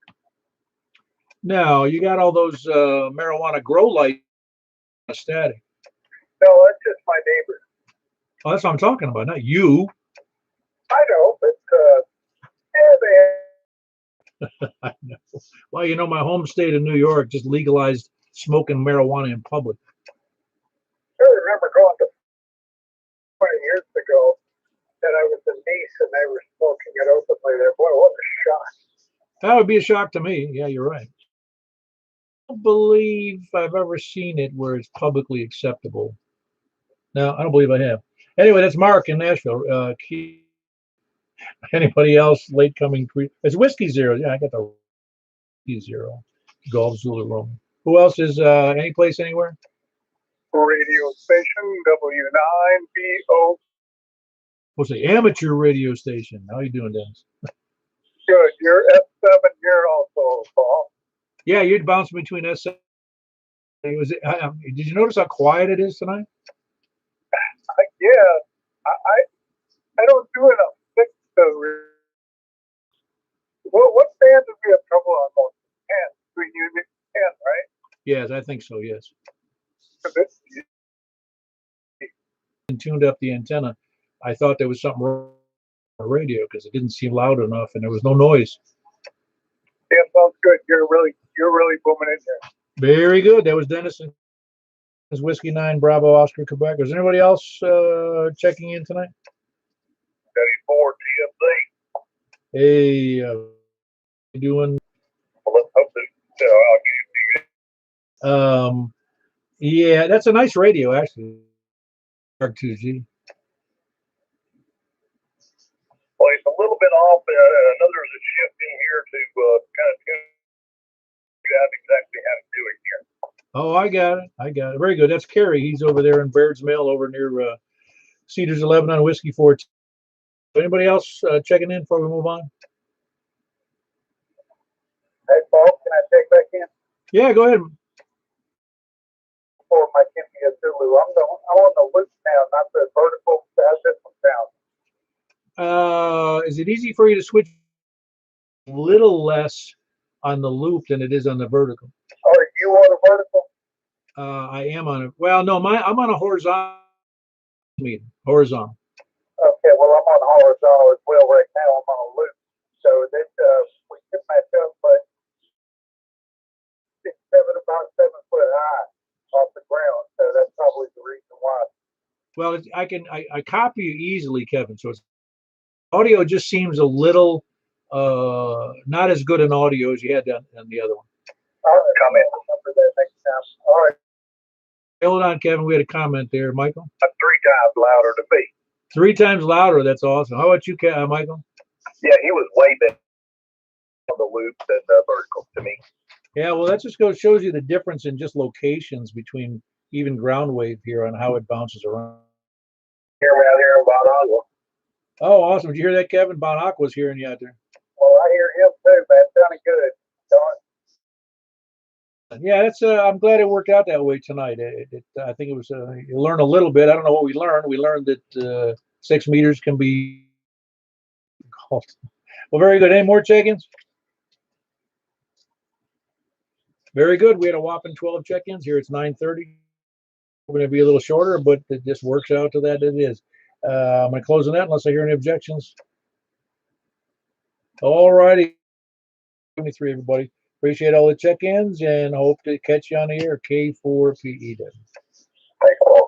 No, you got all those marijuana grow lights static. No, that's just my neighbor. Oh, that's what I'm talking about, not you. I know, but yeah, they. I know. Well, my home state of New York just legalized smoking marijuana in public. I remember going to 20 years ago that I was a niece and they were smoking it openly there. Boy, what a shock. That would be a shock to me. Yeah, you're right. I don't believe I've ever seen it where it's publicly acceptable. No, I don't believe I have. Anyway, that's Mark in Nashville. Anybody else late coming? It's Whiskey Zero. Yeah, I got the Whiskey Zero. Golf Zulu Roman. Who else is any place anywhere? Radio station W9BO. What's the amateur radio station? How you doing, Dennis? Good. You're F7 here also, Paul. Yeah, you'd bounce between S7. Did you notice how quiet it is tonight? Yeah, I don't do enough fix what band did we have trouble on most? 10. Between you and 10, right? Yes, I think so. Yes. And tuned up the antenna. I thought there was something wrong with the radio because it didn't seem loud enough and there was no noise. Yeah, sounds good. You're really booming in there. Very good. That was Dennis and his Whiskey 9 Bravo Oscar Quebec. Is anybody else checking in tonight? 34 TFC. Hey, you doing? Yeah, that's a nice radio actually. R2G. Well, it's a little bit off. There's a shift in here to kind of figure out exactly how to do it here. Oh, I got it. Very good. That's Kerry. He's over there in Baird's Mill over near Cedars 11 on Whiskey 14. Anybody else checking in before we move on? Hey, Paul, can I take back in? Yeah, go ahead. For my Kimmy Zulu. I'm on the loop now, not the vertical. How's this one sound? Is it easy for you to switch a little less on the loop than it is on the vertical? Are you on a vertical? I am on it. Well, no, I'm on a horizontal meter. Horizontal. Okay, well, I'm on horizontal as well right now. I'm on a loop. So that we can match up, but 6, 7, about 7 foot high off the ground. So that's probably the reason why. Well, I copy you easily, Kevin. So it's audio just seems a little not as good an audio as you had on the other one. Comment for that next time. All right. Hold on, Kevin. We had a comment there, Michael. 3 times louder than me. 3 times louder. That's awesome. How about you, Michael? Yeah, he was way better on the loop than the vertical to me. Yeah, well, that just shows you the difference in just locations between even ground wave here on how it bounces around. Here we out here in Bonagua. Oh, awesome. Did you hear that, Kevin? Bon Aqua's hearing you out there. Well, I hear him too, man. Sounding good. Yeah, that's. I'm glad it worked out that way tonight. I think it was. You learn a little bit. I don't know what we learned. We learned that 6 meters can be called. Well, very good. Any more check-ins? Very good. We had a whopping 12 check-ins. Here it's 9:30. We're going to be a little shorter, but it just works out to that. It is. I'm going to close on that unless I hear any objections. All righty. 73, everybody. Appreciate all the check-ins and hope to catch you on the air. K4PE. Thanks, Paul.